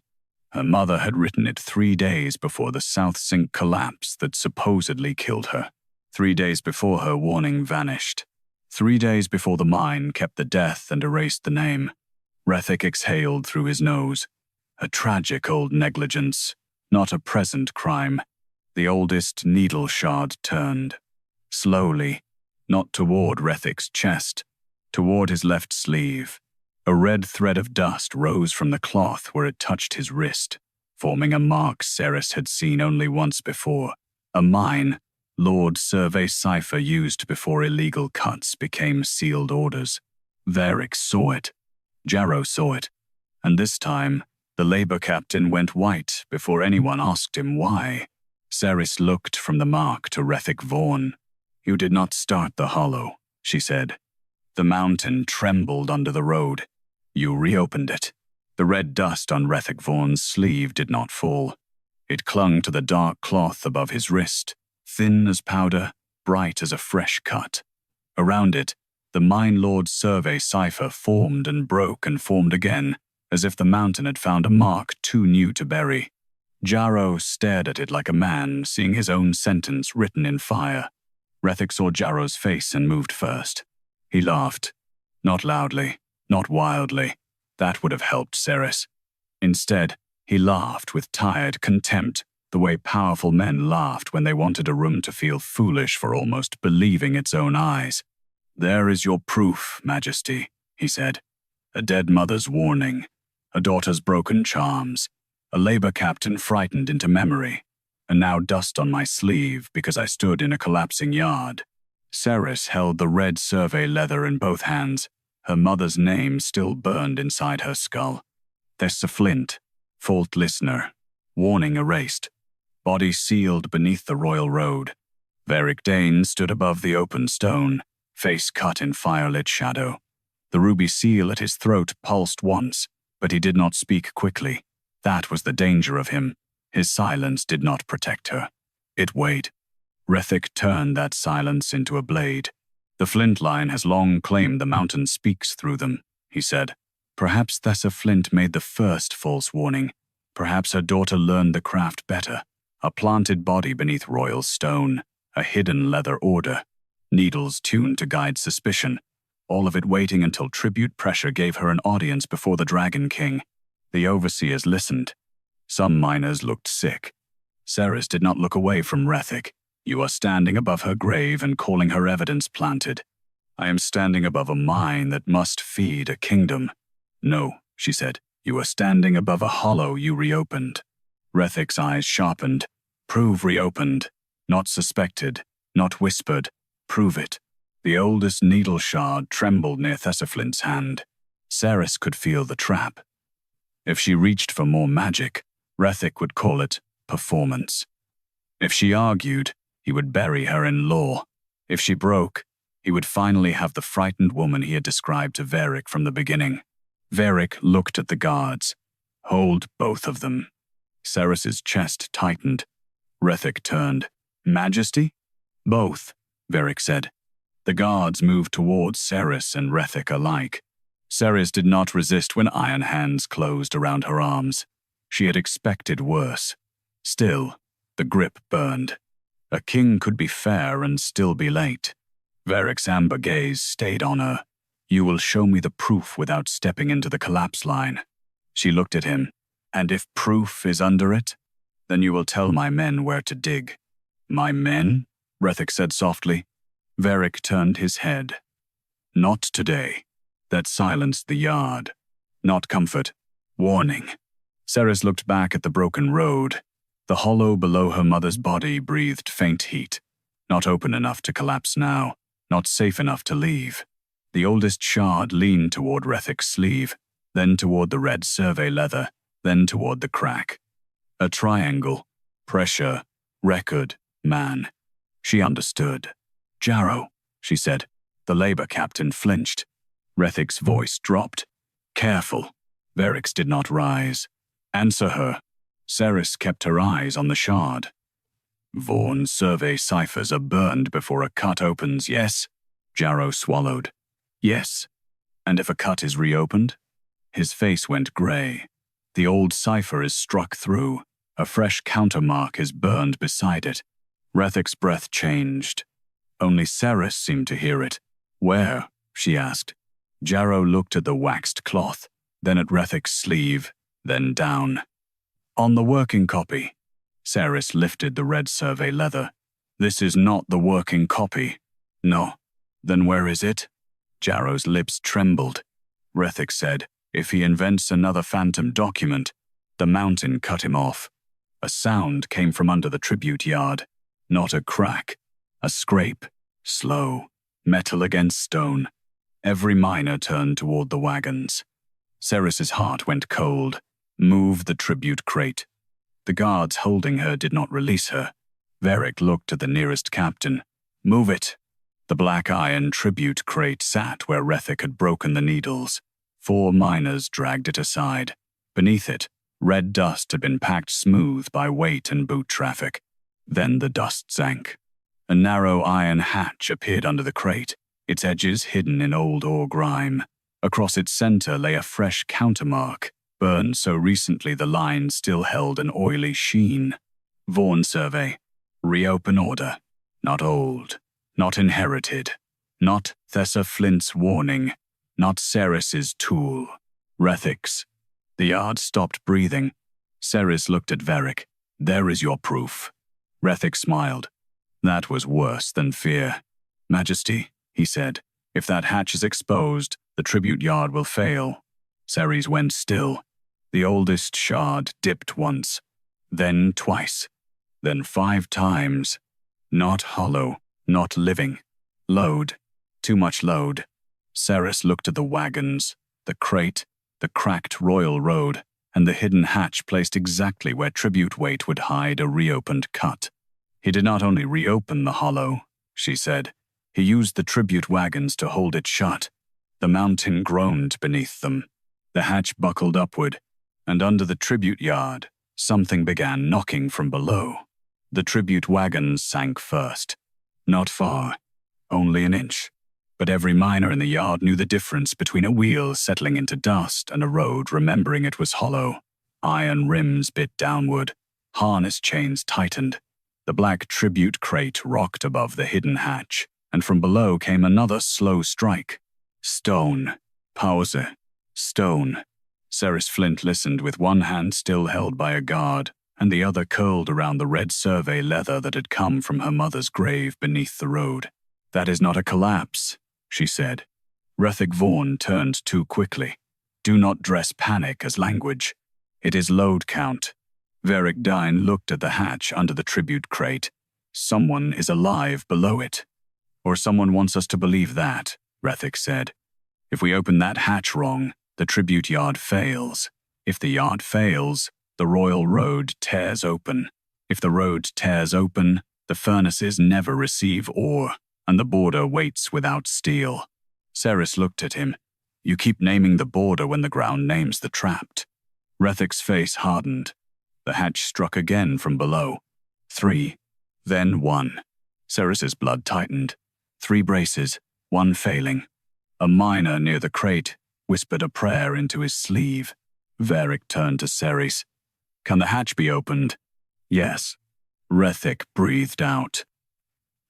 Speaker 1: Her mother had written it 3 days before the South Sink collapse that supposedly killed her. 3 days before her warning vanished. 3 days before the mine kept the death and erased the name. Rethik exhaled through his nose. A tragic old negligence, not a present crime. The oldest needle shard turned. Slowly, not toward Rethik's chest, toward his left sleeve. A red thread of dust rose from the cloth where it touched his wrist, forming a mark Seris had seen only once before. A mine, Lord Survey cipher used before illegal cuts became sealed orders. Vaeric saw it. Jarrow saw it. And this time, the labor captain went white before anyone asked him why. Seris looked from the mark to Rethik Vaughan. "You did not start the hollow," she said. The mountain trembled under the road. "You reopened it." The red dust on Rethik Vaughan's sleeve did not fall. It clung to the dark cloth above his wrist, thin as powder, bright as a fresh cut. Around it, the Mine Lord's survey cipher formed and broke and formed again, as if the mountain had found a mark too new to bury. Jarrow stared at it like a man seeing his own sentence written in fire. Rethik saw Jarrow's face and moved first. He laughed. Not loudly, not wildly. That would have helped Seris. Instead, he laughed with tired contempt, the way powerful men laughed when they wanted a room to feel foolish for almost believing its own eyes. "There is your proof, Majesty," he said. A dead mother's warning, a daughter's broken charms, a labor captain frightened into memory, and now dust on my sleeve because I stood in a collapsing yard. Seris held the red survey leather in both hands, her mother's name still burned inside her skull. Seris Flint, fault listener, warning erased, body sealed beneath the royal road. Vaeric Dain stood above the open stone, face cut in firelit shadow. The ruby seal at his throat pulsed once, but he did not speak quickly. That was the danger of him. His silence did not protect her. It weighed. Rethick turned that silence into a blade. The flint line has long claimed the mountain speaks through them, he said. Perhaps Seris Flint made the first false warning. Perhaps her daughter learned the craft better. A planted body beneath royal stone, a hidden leather order, needles tuned to guide suspicion, all of it waiting until tribute pressure gave her an audience before the Dragon King. The overseers listened. Some miners looked sick. Seris did not look away from Rethick. You are standing above her grave and calling her evidence planted. I am standing above a mine that must feed a kingdom. No, she said, you are standing above a hollow you reopened. Rethick's eyes sharpened. Prove reopened. Not suspected, not whispered. Prove it. The oldest needle shard trembled near Seris Flint's hand. Seris could feel the trap. If she reached for more magic, Rethick would call it performance. If she argued, he would bury her in law. If she broke, he would finally have the frightened woman he had described to Vaeric from the beginning. Vaeric looked at the guards. Hold both of them. Seris's chest tightened. Rethick turned. Majesty? Both, Vaeric said. The guards moved towards Seris and Rethick alike. Seris did not resist when iron hands closed around her arms. She had expected worse. Still, the grip burned. A king could be fair and still be late. Vaeric's amber gaze stayed on her. You will show me the proof without stepping into the collapse line. She looked at him. And if proof is under it, then you will tell my men where to dig. My men? Rethick said softly. Vaeric turned his head. Not today. That silenced the yard. Not comfort. Warning. Seris looked back at the broken road. The hollow below her mother's body breathed faint heat. Not open enough to collapse now. Not safe enough to leave. The oldest shard leaned toward Rethick's sleeve, then toward the red survey leather, then toward the crack. A triangle. Pressure. Record. Man. She understood. Jarrow, she said. The labor captain flinched. Rethick's voice dropped. Careful. Vaeric's did not rise. Answer her. Seris kept her eyes on the shard. Vaughn's survey ciphers are burned before a cut opens, yes? Jarrow swallowed. Yes. And if a cut is reopened? His face went grey. The old cipher is struck through. A fresh countermark is burned beside it. Rethick's breath changed. Only Seris seemed to hear it. Where? She asked. Jarrow looked at the waxed cloth, then at Rethick's sleeve, then down. On the working copy. Seris lifted the red survey leather. This is not the working copy. No. Then where is it? Jarrow's lips trembled. Rethick said, if he invents another phantom document, the mountain cut him off. A sound came from under the tribute yard. Not a crack. A scrape. Slow. Metal against stone. Every miner turned toward the wagons. Seris's heart went cold. Move the tribute crate. The guards holding her did not release her. Vaeric looked at the nearest captain. Move it. The black iron tribute crate sat where Rethick had broken the needles. 4 miners dragged it aside. Beneath it, red dust had been packed smooth by weight and boot traffic. Then the dust sank. A narrow iron hatch appeared under the crate, its edges hidden in old ore grime. Across its center lay a fresh countermark, burned so recently the line still held an oily sheen. Vaughan survey. Reopen order. Not old. Not inherited. Not Seris Flint's warning. Not Seris's tool. Rethick's. The yard stopped breathing. Seris looked at Vaeric. There is your proof. Rethick smiled. That was worse than fear. Majesty, he said, if that hatch is exposed, the tribute yard will fail. Seris went still. The oldest shard dipped once, then twice, then 5 times. Not hollow, not living. Load. Too much load. Seris looked at the wagons, the crate, the cracked royal road, and the hidden hatch placed exactly where tribute weight would hide a reopened cut. He did not only reopen the hollow, she said. He used the tribute wagons to hold it shut. The mountain groaned beneath them. The hatch buckled upward, and under the tribute yard, something began knocking from below. The tribute wagons sank first. Not far, only an inch. But every miner in the yard knew the difference between a wheel settling into dust and a road remembering it was hollow. Iron rims bit downward. Harness chains tightened. The black tribute crate rocked above the hidden hatch, and from below came another slow strike. Stone. Pause. Stone. Seris Flint listened with one hand still held by a guard, and the other curled around the red survey leather that had come from her mother's grave beneath the road. That is not a collapse, she said. Vaeric Dain turned too quickly. Do not dress panic as language. It is load count. Vaeric Dain looked at the hatch under the tribute crate. Someone is alive below it. Or someone wants us to believe that, Vaeric said. If we open that hatch wrong, the tribute yard fails. If the yard fails, the royal road tears open. If the road tears open, the furnaces never receive ore, and the border waits without steel. Seris looked at him. You keep naming the border when the ground names the trapped. Vaeric's face hardened. The hatch struck again from below. 3, then 1. Seris's blood tightened. 3 braces, 1 failing. A miner near the crate whispered a prayer into his sleeve. Vaeric turned to Seris. Can the hatch be opened? Yes. Vaeric breathed out.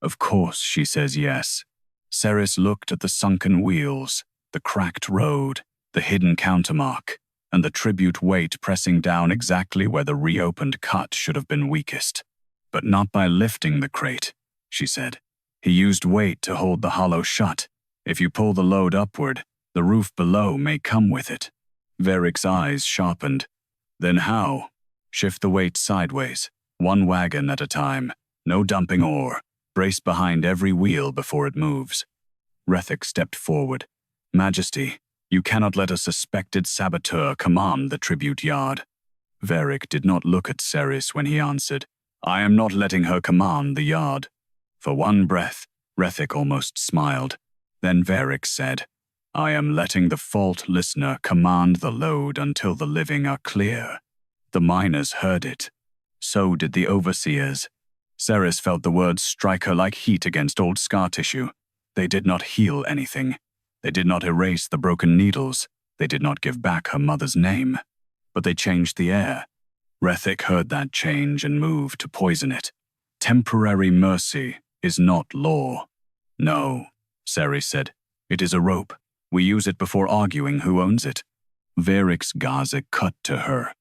Speaker 1: Of course she says yes. Seris looked at the sunken wheels, the cracked road, the hidden countermark, and the tribute weight pressing down exactly where the reopened cut should have been weakest. But not by lifting the crate, she said. He used weight to hold the hollow shut. If you pull the load upward, the roof below may come with it. Vaeric's eyes sharpened. Then how? Shift the weight sideways, 1 wagon at a time. No dumping ore. Brace behind every wheel before it moves. Vaeric stepped forward. Majesty, you cannot let a suspected saboteur command the tribute yard. Vaeric did not look at Seris when he answered. I am not letting her command the yard. For one breath, Vaeric almost smiled. Then Vaeric said, I am letting the fault listener command the load until the living are clear. The miners heard it. So did the overseers. Seris felt the words strike her like heat against old scar tissue. They did not heal anything. They did not erase the broken needles. They did not give back her mother's name. But they changed the air. Vaeric heard that change and moved to poison it. Temporary mercy is not law. No, Seris said. It is a rope. We use it before arguing who owns it. Vaeric's gaze cut to her.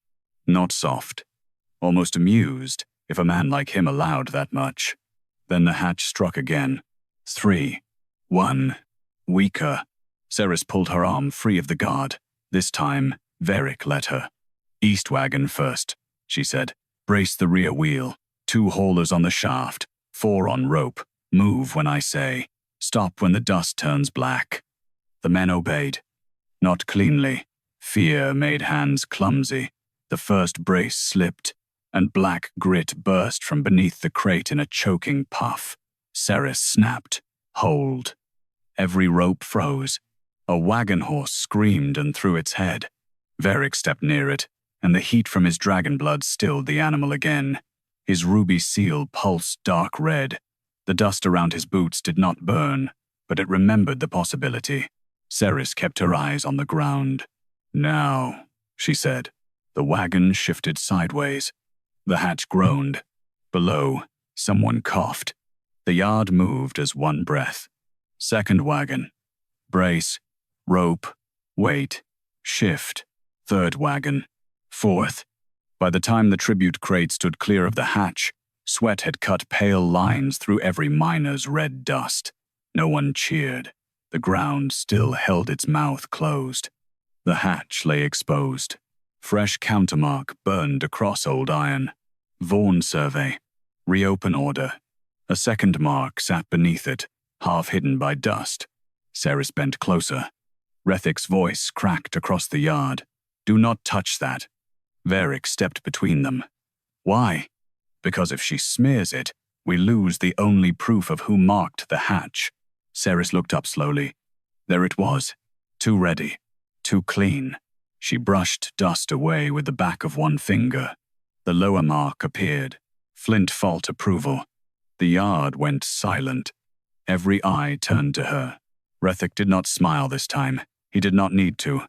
Speaker 1: Not soft. Almost amused, if a man like him allowed that much. Then the hatch struck again. 3, 1. Weaker. Seris pulled her arm free of the guard. This time, Vaeric let her. East wagon first, she said. Brace the rear wheel. 2 haulers on the shaft. 4 on rope. Move when I say. Stop when the dust turns black. The men obeyed. Not cleanly. Fear made hands clumsy. The first brace slipped, and black grit burst from beneath the crate in a choking puff. Seris snapped. Hold. Every rope froze. A wagon horse screamed and threw its head. Vaeric stepped near it, and the heat from his dragon blood stilled the animal again. His ruby seal pulsed dark red. The dust around his boots did not burn, but it remembered the possibility. Seris kept her eyes on the ground. Now, she said. The wagon shifted sideways. The hatch groaned. Below, someone coughed. The yard moved as one breath. Second wagon. Brace. Rope. Wait. Shift. Third wagon. Fourth. By the time the tribute crate stood clear of the hatch, sweat had cut pale lines through every miner's red dust. No one cheered. The ground still held its mouth closed. The hatch lay exposed. Fresh countermark burned across old iron. Vaughan survey. Reopen order. A second mark sat beneath it, half hidden by dust. Seris bent closer. Rethic's voice cracked across the yard. "Do not touch that." Vaeric stepped between them. "Why?" "Because if she smears it, we lose the only proof of who marked the hatch." Seris looked up slowly. There it was. Too ready. Too clean. She brushed dust away with the back of one finger. The lower mark appeared. Flint Fault approval. The yard went silent. Every eye turned to her. Rethic did not smile this time. He did not need to.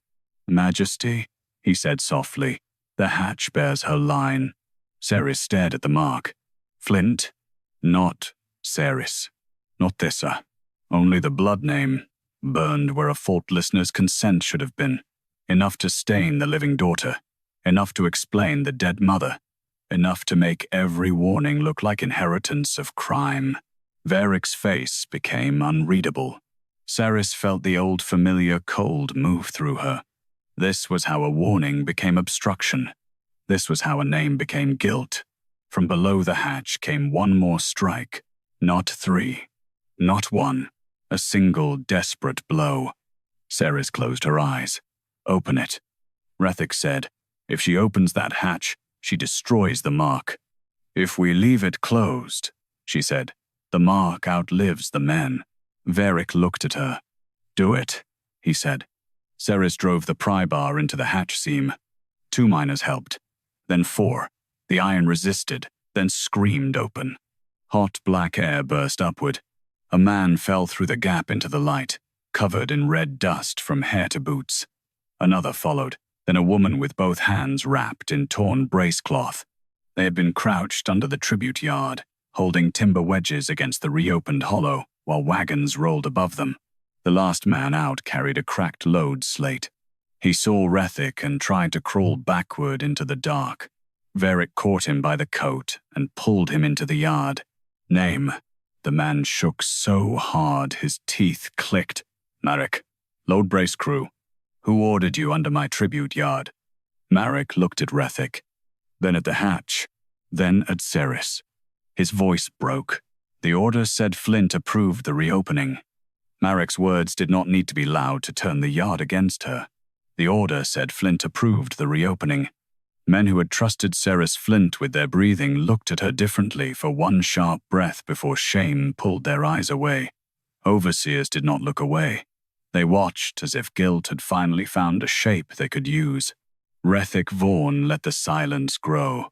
Speaker 1: "Majesty," he said softly. "The hatch bears her line." Seris stared at the mark. "Flint?" "Not Seris. Not Thissa. Only the blood name, burned where a faultlessness consent should have been. Enough to stain the living daughter. Enough to explain the dead mother. Enough to make every warning look like inheritance of crime." Vaeric's face became unreadable. Seris felt the old familiar cold move through her. This was how a warning became obstruction. This was how a name became guilt. From below the hatch came one more strike. Not three. Not one. A single desperate blow. Seris closed her eyes. "Open it." Rethic said, "If she opens that hatch, she destroys the mark." "If we leave it closed," she said, "the mark outlives the men." Vaeric looked at her. "Do it," he said. Seris drove the pry bar into the hatch seam. 2 miners helped. Then 4. The iron resisted, then screamed open. Hot black air burst upward. A man fell through the gap into the light, covered in red dust from hair to boots. Another followed, then a woman with both hands wrapped in torn brace cloth. They had been crouched under the tribute yard, holding timber wedges against the reopened hollow, while wagons rolled above them. The last man out carried a cracked load slate. He saw Rethic and tried to crawl backward into the dark. Vaeric caught him by the coat and pulled him into the yard. "Name." The man shook so hard his teeth clicked. "Marek. Load brace crew. Who ordered you under my tribute yard?" Marek looked at Rethic, then at the hatch, then at Seris. His voice broke. The order said Flint approved the reopening. Marek's words did not need to be loud to turn the yard against her. The order said Flint approved the reopening. Men who had trusted Seris Flint with their breathing looked at her differently for one sharp breath before shame pulled their eyes away. Overseers did not look away. They watched as if guilt had finally found a shape they could use. Rethic Vaughan let the silence grow.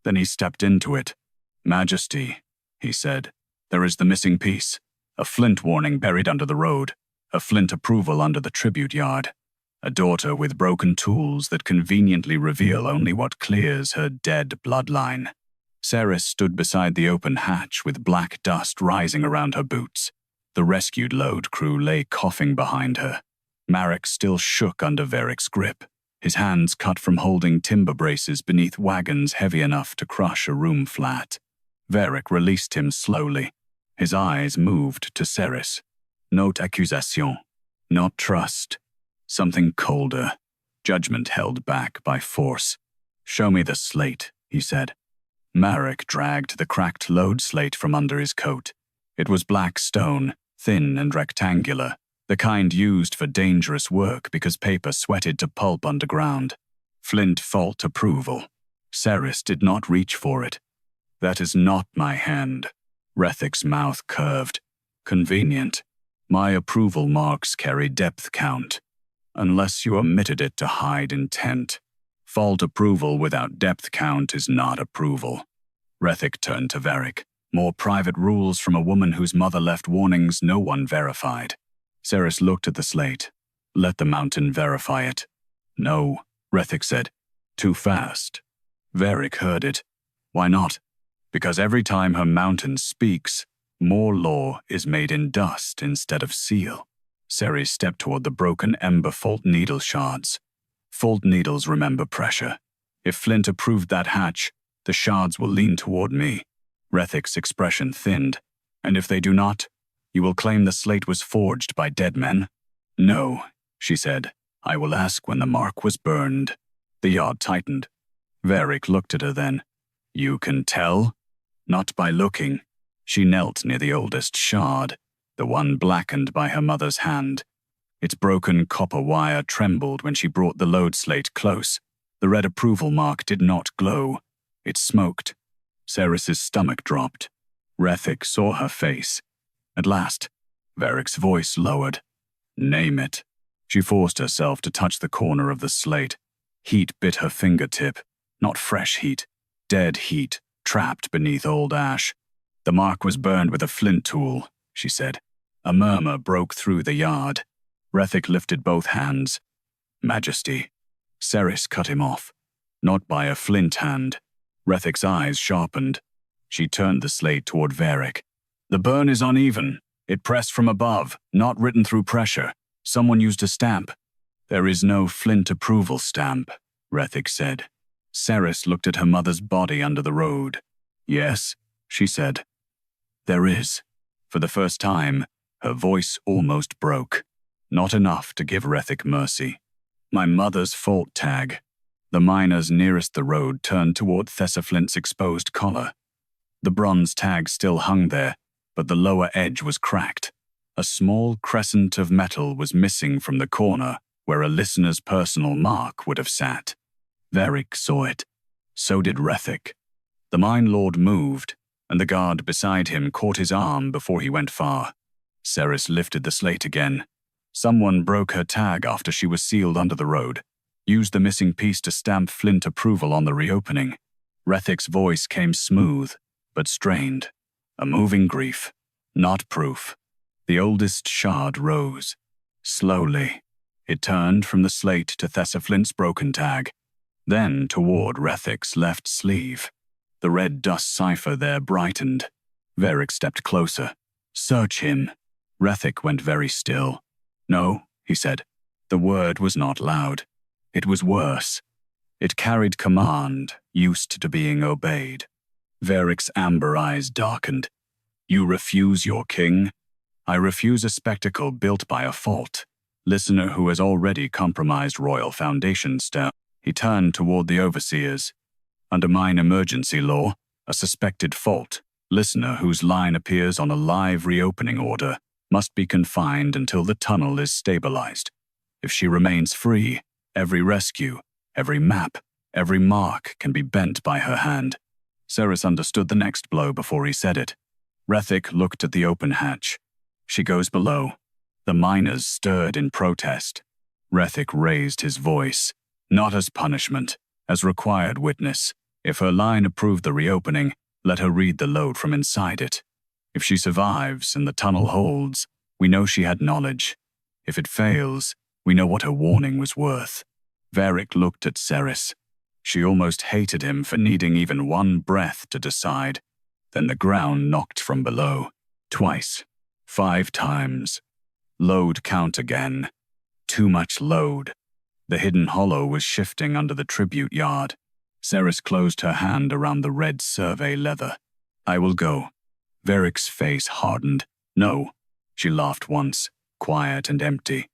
Speaker 1: Then he stepped into it. "Majesty," he said, "there is the missing piece. A Flint warning buried under the road. A Flint approval under the tribute yard. A daughter with broken tools that conveniently reveal only what clears her dead bloodline." Seris stood beside the open hatch with black dust rising around her boots. The rescued load crew lay coughing behind her. Marek still shook under Vaeric's grip, his hands cut from holding timber braces beneath wagons heavy enough to crush a room flat. Vaeric released him slowly. His eyes moved to Seris. Not accusation, not trust. Something colder. Judgment held back by force. "Show me the slate," he said. Marek dragged the cracked load slate from under his coat. It was black stone, thin and rectangular, the kind used for dangerous work because paper sweated to pulp underground. Flint Fault approval. Seris did not reach for it. "That is not my hand." Rethic's mouth curved. "Convenient. My approval marks carry depth count. Unless you omitted it to hide intent. Fault approval without depth count is not approval." Rethic turned to Vaeric. More private rules from a woman whose mother left warnings no one verified. Seris looked at the slate. "Let the mountain verify it." "No," Rethic said. "Too fast." Vaeric heard it. "Why not?" "Because every time her mountain speaks, more law is made in dust instead of seal." Seris stepped toward the broken Ember Fault Needle shards. Fault Needles remember pressure. If Flint approved that hatch, the shards will lean toward me. Rethic's expression thinned. "And if they do not, you will claim the slate was forged by dead men?" "No," she said. I will ask when the mark was burned. The yard tightened. Vaeric looked at her then. You can tell? Not by looking. She knelt near the oldest shard, the one blackened by her mother's hand. Its broken copper wire trembled when she brought the load slate close. The red approval mark did not glow. It smoked. Seris's stomach dropped. Vaeric saw her face. At last, Vaeric's voice lowered. Name it. She forced herself to touch the corner of the slate. Heat bit her fingertip. Not fresh heat. Dead heat, trapped beneath old ash. The mark was burned with a flint tool, she said. A murmur broke through the yard. Vaeric lifted both hands. Majesty. Seris cut him off. Not by a flint hand. Vaeric's eyes sharpened. She turned the slate toward Vaeric. The burn is uneven. It pressed from above, not written through pressure. Someone used a stamp. There is no flint approval stamp, Vaeric said. Seris looked at her mother's body under the road. Yes, she said. There is. For the first time, her voice almost broke. Not enough to give Vaeric mercy. My mother's fault tag. The miners nearest the road turned toward Flint's exposed collar. The bronze tag still hung there, but the lower edge was cracked. A small crescent of metal was missing from the corner where a listener's personal mark would have sat. Vaeric saw it. So did Vaeric. The mine lord moved, and the guard beside him caught his arm before he went far. Seris lifted the slate again. Someone broke her tag after she was sealed under the road. Used the missing piece to stamp flint approval on the reopening. Vaeric's voice came smooth, but strained. A moving grief, not proof. The oldest shard rose. Slowly. It turned from the slate to Flint's broken tag, then toward Vaeric's left sleeve. The red dust cipher there brightened. Vaeric stepped closer. Search him. Vaeric went very still. No, he said. The word was not loud. It was worse. It carried command, used to being obeyed. Vaeric's amber eyes darkened. You refuse your king? I refuse a spectacle built by a fault. Listener who has already compromised royal foundation stone. He turned toward the overseers. Under mine emergency law, a suspected fault, listener whose line appears on a live reopening order, must be confined until the tunnel is stabilized. If she remains free, every rescue, every map, every mark can be bent by her hand. Seris understood the next blow before he said it. Vaeric looked at the open hatch. She goes below. The miners stirred in protest. Vaeric raised his voice, not as punishment, as required witness. If her line approved the reopening, let her read the load from inside it. If she survives and the tunnel holds, we know she had knowledge. If it fails, we know what her warning was worth. Vaeric looked at Seris. She almost hated him for needing even one breath to decide. Then the ground knocked from below. Twice. 5 times. Load count again. Too much load. The hidden hollow was shifting under the tribute yard. Seris closed her hand around the red survey leather. I will go. Vaeric's face hardened. No. She laughed once, quiet and empty.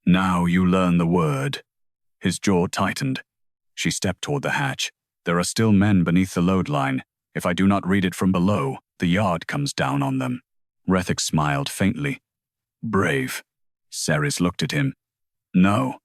Speaker 1: Now you learn the word. His jaw tightened. She stepped toward the hatch. There are still men beneath the load line. If I do not read it from below, the yard comes down on them. Vaeric smiled faintly. Brave. Seris looked at him. No.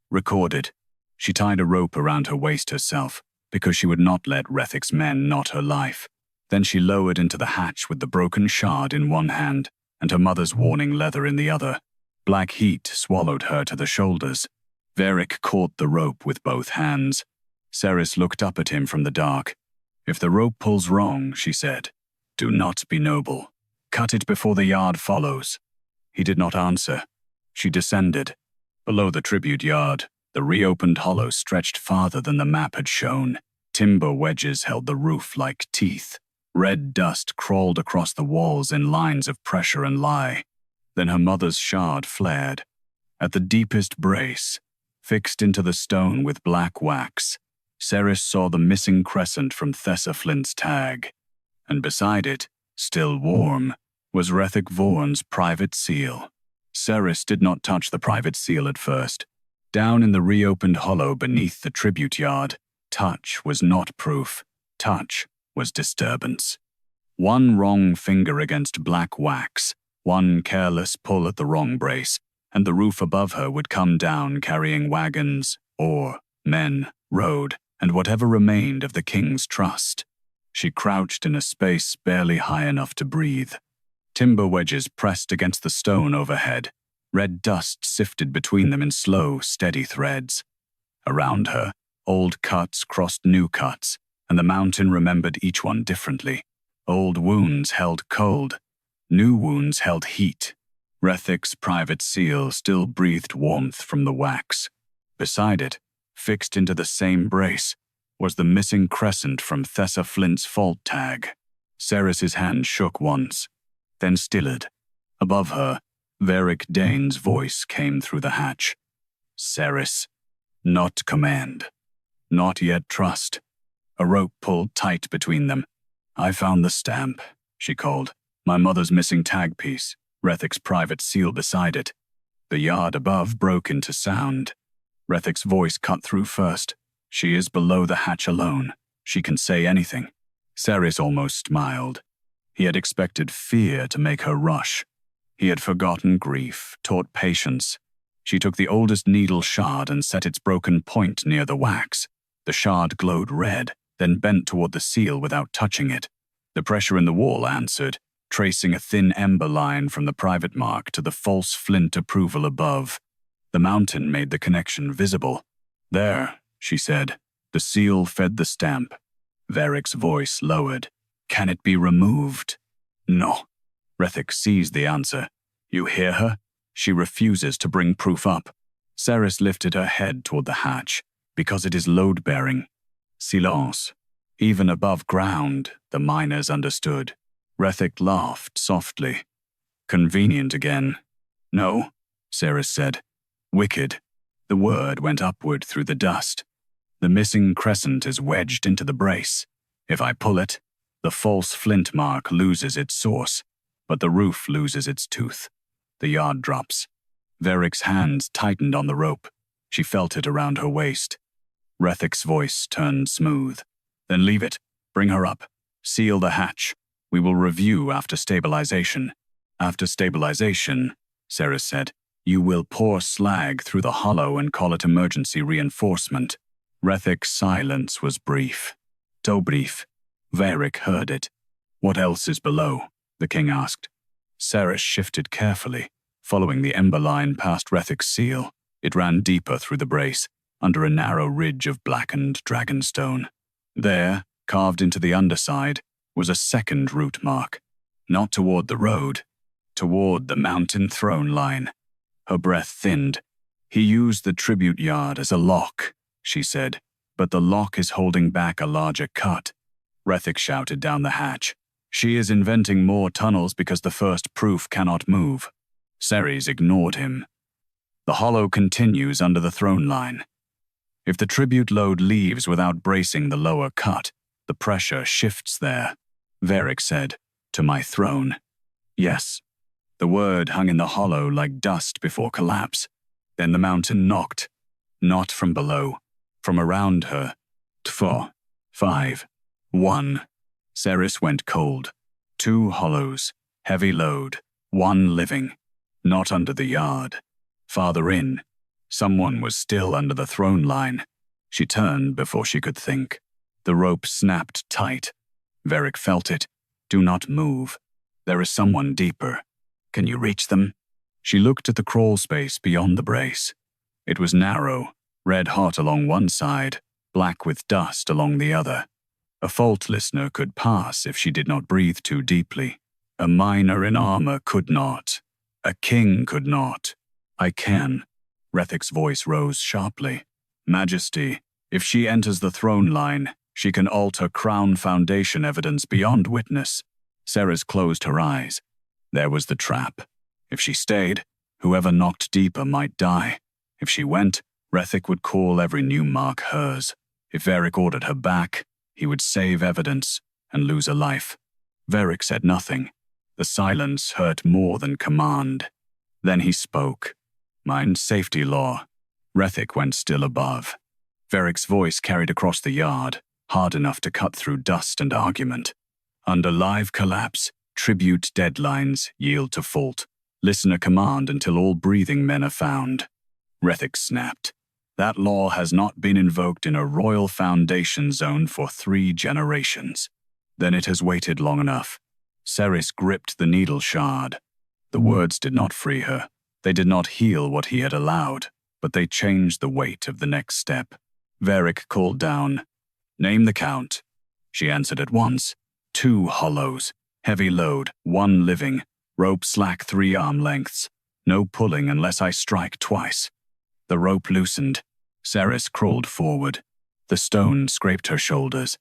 Speaker 1: Recorded. She tied a rope around her waist herself, because she would not let Vaeric's men knot her life. Then she lowered into the hatch with the broken shard in one hand and her mother's warning leather in the other. Black heat swallowed her to the shoulders. Vaeric caught the rope with both hands. Seris looked up at him from the dark. If the rope pulls wrong, she said, do not be noble. Cut it before the yard follows. He did not answer. She descended. Below the tribute yard, the reopened hollow stretched farther than the map had shown. Timber wedges held the roof like teeth. Red dust crawled across the walls in lines of pressure and lie. Then her mother's shard flared. At the deepest brace, fixed into the stone with black wax, Seris saw the missing crescent from Flint's tag. And beside it, still warm, was Vaeric Vaughan's private seal. Seris did not touch the private seal at first. Down in the reopened hollow beneath the tribute yard, touch was not proof. Touch was disturbance. One wrong finger against black wax, one careless pull at the wrong brace, and the roof above her would come down carrying wagons, ore, men, road, and whatever remained of the king's trust. She crouched in a space barely high enough to breathe. Timber wedges pressed against the stone overhead. Red dust sifted between them in slow, steady threads. Around her, old cuts crossed new cuts, and the mountain remembered each one differently. Old wounds held cold. New wounds held heat. Rethic's private seal still breathed warmth from the wax. Beside it, fixed into the same brace, was the missing crescent from Seris Flint's fault tag. Seris's hand shook once, then stilled. Above her, Vaeric Dain's voice came through the hatch. Seris. Not command. Not yet trust. A rope pulled tight between them. I found the stamp, she called. My mother's missing tag piece, Rethic's private seal beside it. The yard above broke into sound. Rethic's voice cut through first. She is below the hatch alone. She can say anything. Seris almost smiled. He had expected fear to make her rush. He had forgotten grief, taught patience. She took the oldest needle shard and set its broken point near the wax. The shard glowed red, then bent toward the seal without touching it. The pressure in the wall answered, tracing a thin ember line from the private mark to the false flint approval above. The mountain made the connection visible. There, she said. The seal fed the stamp. Vaeric's voice lowered. Can it be removed? No. Rethic seized the answer. You hear her? She refuses to bring proof up. Seris lifted her head toward the hatch, because it is load-bearing. Silence. Even above ground, the miners understood. Rethic laughed softly. Convenient again. No, Seris said. Wicked. The word went upward through the dust. The missing crescent is wedged into the brace. If I pull it, the false flint mark loses its source, but the roof loses its tooth. The yard drops. Vaeric's hands tightened on the rope. She felt it around her waist. Rethic's voice turned smooth. Then leave it. Bring her up. Seal the hatch. We will review after stabilization. After stabilization, Seris said, you will pour slag through the hollow and call it emergency reinforcement. Rethic's silence was brief. So brief. Vaeric heard it. What else is below? The king asked. Seris shifted carefully, following the ember line past Rethic's seal. It ran deeper through the brace, under a narrow ridge of blackened dragonstone. There, carved into the underside, was a second route mark. Not toward the road, toward the mountain throne line. Her breath thinned. He used the tribute yard as a lock, she said, but the lock is holding back a larger cut. Rethic shouted down the hatch. She is inventing more tunnels because the first proof cannot move. Seris ignored him. The hollow continues under the throne line. If the tribute load leaves without bracing the lower cut, the pressure shifts there. Vaeric said, to my throne. Yes. The word hung in the hollow like dust before collapse. Then the mountain knocked. Not from below, from around her. 4, 5, 1. Seris went cold. 2 hollows, heavy load, 1 living. Not under the yard. Farther in, someone was still under the throne line. She turned before she could think. The rope snapped tight. Vaeric felt it. Do not move. There is someone deeper. Can you reach them? She looked at the crawl space beyond the brace. It was narrow, red hot along one side, black with dust along the other. A fault listener could pass if she did not breathe too deeply. A miner in armor could not. A king could not. I can. Rethic's voice rose sharply. Majesty, if she enters the throne line, she can alter crown foundation evidence beyond witness. Seris closed her eyes. There was the trap. If she stayed, whoever knocked deeper might die. If she went, Rethic would call every new mark hers. If Vaeric ordered her back, he would save evidence and lose a life. Vaeric said nothing. The silence hurt more than command. Then he spoke. Mind safety law. Vaeric went still above. Vaeric's voice carried across the yard, hard enough to cut through dust and argument. Under live collapse, tribute deadlines yield to fault. Listen a command until all breathing men are found. Vaeric snapped. That law has not been invoked in a royal foundation zone for 3 generations. Then it has waited long enough. Seris gripped the needle shard. The words did not free her. They did not heal what he had allowed, but they changed the weight of the next step. Vaeric called down, "Name the count." She answered at once. 2 hollows, heavy load, 1 living, rope slack 3 arm lengths. No pulling unless I strike twice. The rope loosened. Seris crawled forward. The stone scraped her shoulders.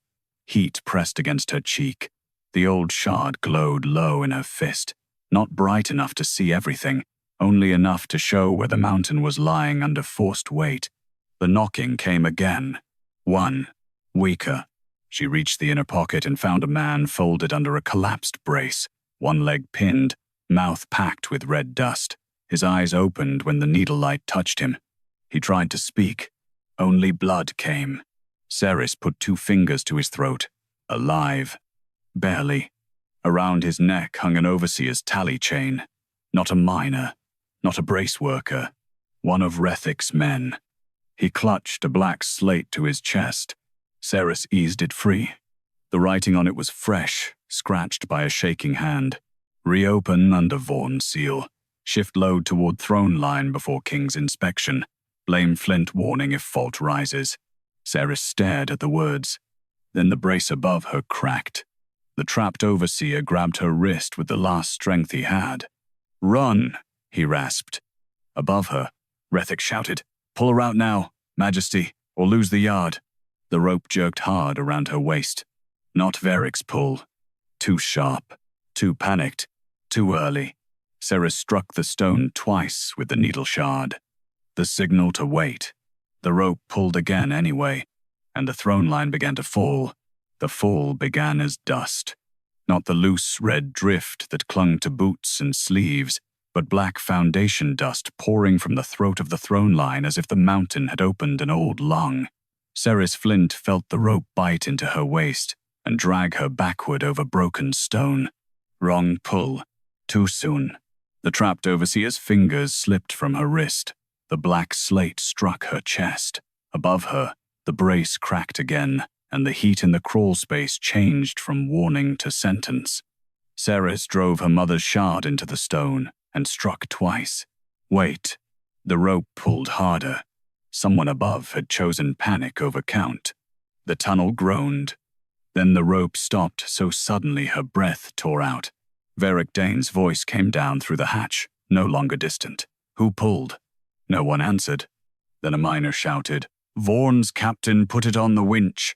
Speaker 1: Heat pressed against her cheek. The old shard glowed low in her fist, not bright enough to see everything, only enough to show where the mountain was lying under forced weight. The knocking came again. 1. Weaker. She reached the inner pocket and found a man folded under a collapsed brace, one leg pinned, mouth packed with red dust. His eyes opened when the needle light touched him. He tried to speak. Only blood came. Seris put 2 fingers to his throat. Alive. Barely. Around his neck hung an overseer's tally chain. Not a miner. Not a brace worker. One of Vaeric's men. He clutched a black slate to his chest. Seris eased it free. The writing on it was fresh, scratched by a shaking hand. Reopen under Vaughn's seal. Shift load toward throne line before King's inspection. Blame Flint warning if fault rises. Seris stared at the words. Then the brace above her cracked. The trapped overseer grabbed her wrist with the last strength he had. "Run," he rasped. Above her, Vaeric shouted, "Pull her out now, Majesty, or lose the yard." The rope jerked hard around her waist. Not Vaeric's pull. Too sharp, too panicked, too early. Seris struck the stone twice with the needle shard. The signal to wait. The rope pulled again anyway, and the throne line began to fall. The fall began as dust. Not the loose red drift that clung to boots and sleeves, but black foundation dust pouring from the throat of the throne line as if the mountain had opened an old lung. Seris Flint felt the rope bite into her waist and drag her backward over broken stone. Wrong pull. Too soon. The trapped overseer's fingers slipped from her wrist. The black slate struck her chest. Above her, the brace cracked again, and the heat in the crawl space changed from warning to sentence. Seris drove her mother's shard into the stone and struck twice. Wait. The rope pulled harder. Someone above had chosen panic over count. The tunnel groaned. Then the rope stopped so suddenly her breath tore out. Vaeric Dain's voice came down through the hatch, no longer distant. Who pulled? No one answered. Then a miner shouted, "Vaughn's captain put it on the winch."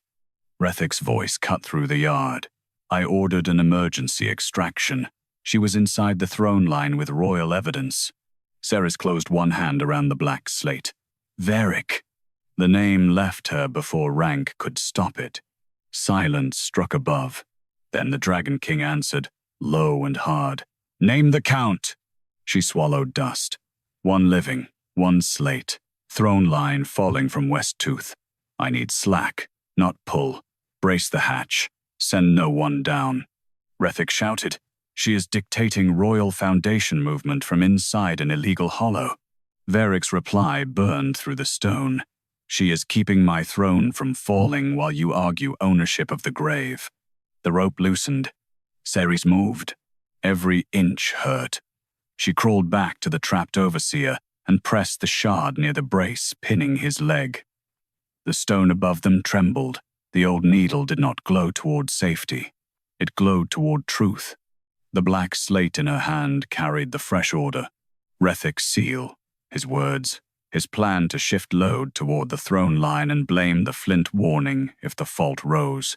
Speaker 1: Vaeric's voice cut through the yard. I ordered an emergency extraction. She was inside the throne line with royal evidence. Seris closed one hand around the black slate. Vaeric. The name left her before rank could stop it. Silence struck above. Then the Dragon King answered, low and hard. "Name the count." She swallowed dust. 1 living, 1 slate. Throne line falling from West Tooth. I need slack, not pull. Brace the hatch. Send no one down. Vaeric shouted. She is dictating royal foundation movement from inside an illegal hollow. Vaeric's reply burned through the stone. She is keeping my throne from falling while you argue ownership of the grave. The rope loosened. Seris moved. Every inch hurt. She crawled back to the trapped overseer and pressed the shard near the brace, pinning his leg. The stone above them trembled. The old needle did not glow toward safety. It glowed toward truth. The black slate in her hand carried the fresh order. Vaeric's seal, his words, his plan to shift load toward the throne line and blame the Flint warning if the fault rose.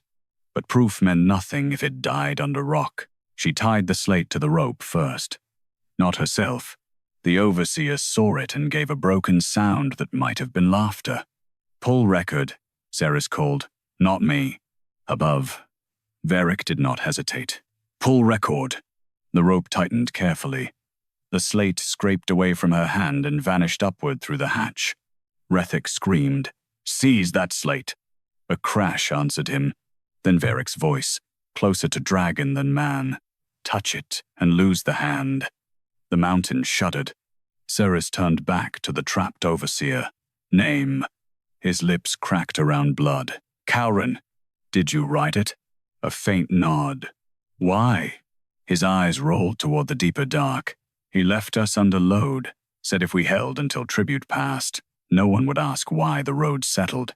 Speaker 1: But proof meant nothing if it died under rock. She tied the slate to the rope first. Not herself. The overseer saw it and gave a broken sound that might have been laughter. "Pull record," Seris called. "Not me." Above. Vaeric did not hesitate. "Pull record." The rope tightened carefully. The slate scraped away from her hand and vanished upward through the hatch. Vaeric screamed, "Seize that slate!" A crash answered him. Then Vaeric's voice, closer to dragon than man. "Touch it and lose the hand." The mountain shuddered. Seris turned back to the trapped overseer. "Name." His lips cracked around blood. "Calren." "Did you write it?" A faint nod. "Why?" His eyes rolled toward the deeper dark. "He left us under load, said if we held until tribute passed, no one would ask why the road settled."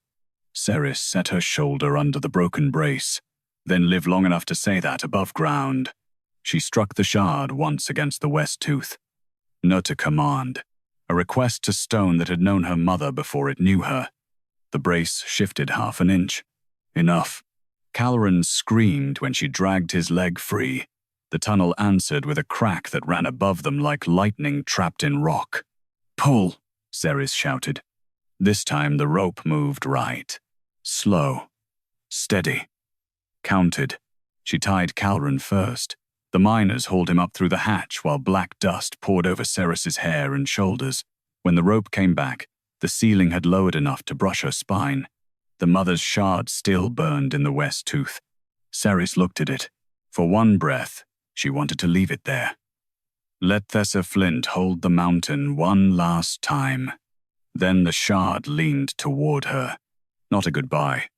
Speaker 1: Seris set her shoulder under the broken brace, then live long enough to say that above ground. She struck the shard once against the west tooth. Not a command, a request to stone that had known her mother before it knew her. The brace shifted half an inch. Enough. Calren screamed when she dragged his leg free. The tunnel answered with a crack that ran above them like lightning trapped in rock. "Pull," Seris shouted. This time the rope moved right. Slow. Steady. Counted. She tied Calren first. The miners hauled him up through the hatch while black dust poured over Seris's hair and shoulders. When the rope came back, the ceiling had lowered enough to brush her spine. The mother's shard still burned in the west tooth. Seris looked at it. For one breath, she wanted to leave it there. Let Seris Flint hold the mountain one last time. Then the shard leaned toward her. Not a goodbye.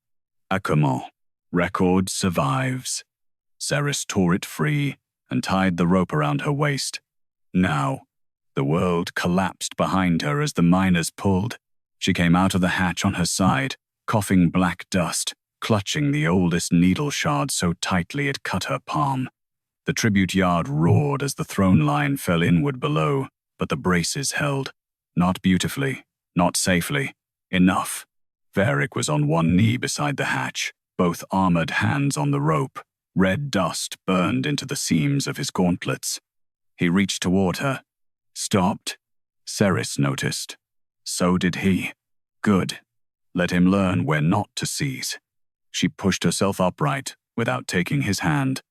Speaker 1: A comment. Record survives. Seris tore it free and tied the rope around her waist. Now, the world collapsed behind her as the miners pulled. She came out of the hatch on her side, coughing black dust, clutching the oldest needle shard so tightly it cut her palm. The tribute yard roared as the throne line fell inward below, but the braces held. Not beautifully, not safely. Enough. Vaeric was on one knee beside the hatch, both armored hands on the rope. Red dust burned into the seams of his gauntlets. He reached toward her. Stopped. Seris noticed. So did he. Good. Let him learn where not to seize. She pushed herself upright, without taking his hand.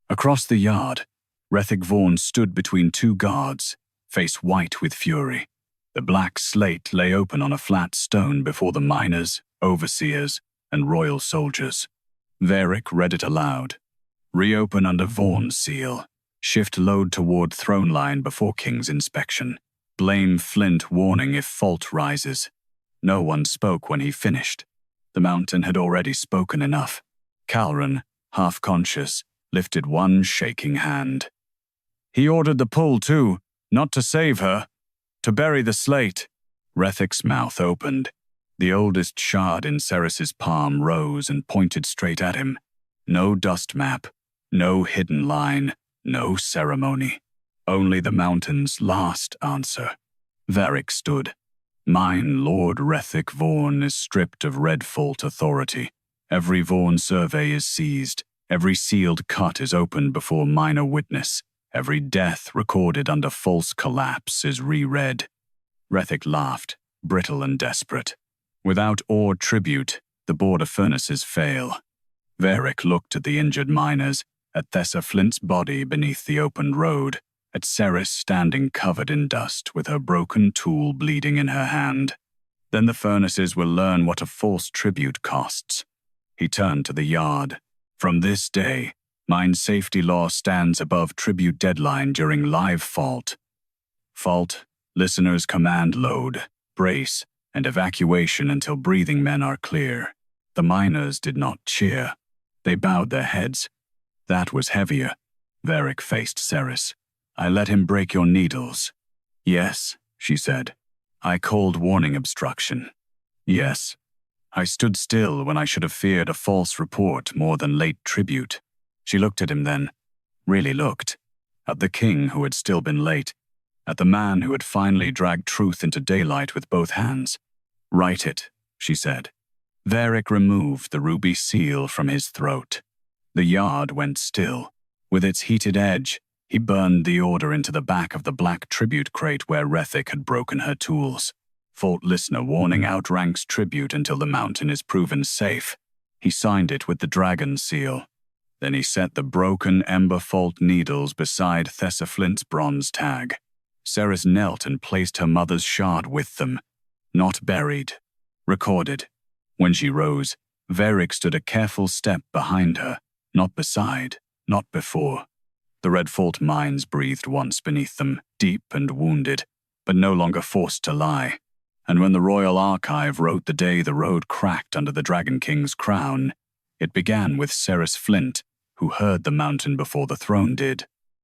Speaker 1: Across the yard, Vaeric Dain stood between two guards, face white with fury. The black slate lay open on a flat stone before the miners, overseers, and royal soldiers. Vaeric read it aloud. Reopen under Vaughn's seal. Shift load toward throne line before King's inspection. Blame Flint warning if fault rises. No one spoke when he finished. The mountain had already spoken enough. Calren, half conscious, lifted one shaking hand. He ordered the pull too, not to save her, to bury the slate. Vaeric's mouth opened. The oldest shard in Seris's palm rose and pointed straight at him. No dust map. No hidden line, no ceremony. Only the mountain's last answer. Vaeric stood. Mine Lord Vaeric Dain is stripped of Red Fault authority. Every Vaughan survey is seized. Every sealed cut is opened before minor witness. Every death recorded under false collapse is reread. Vaeric laughed, brittle and desperate. Without ore tribute, the border furnaces fail. Vaeric looked at the injured miners, at Seris Flint's body beneath the opened road, at Seris standing covered in dust with her broken tool bleeding in her hand. Then the furnaces will learn what a false tribute costs. He turned to the yard. From this day, mine safety law stands above tribute deadline during live fault. Fault, listeners command load, brace, and evacuation until breathing men are clear. The miners did not cheer. They bowed their heads. That was heavier. Vaeric faced Seris. I let him break your needles. Yes, she said. I called warning obstruction. Yes. I stood still when I should have feared a false report more than late tribute. She looked at him then. Really looked. At the king who had still been late. At the man who had finally dragged truth into daylight with both hands. Write it, she said. Vaeric removed the ruby seal from his throat. The yard went still. With its heated edge, he burned the order into the back of the black tribute crate where Vaeric had broken her tools. Fault listener warning outranks tribute until the mountain is proven safe. He signed it with the dragon seal. Then he set the broken Ember Fault Needles beside Seris Flint's bronze tag. Seris knelt and placed her mother's shard with them. Not buried, Recorded. When she rose, Vaeric stood a careful step behind her, not beside, not before. The Red Fault mines breathed once beneath them, deep and wounded, but no longer forced to lie. And when the Royal Archive wrote the day the road cracked under the Dragon King's crown, it began with Seris Flint, who heard the mountain before the throne did.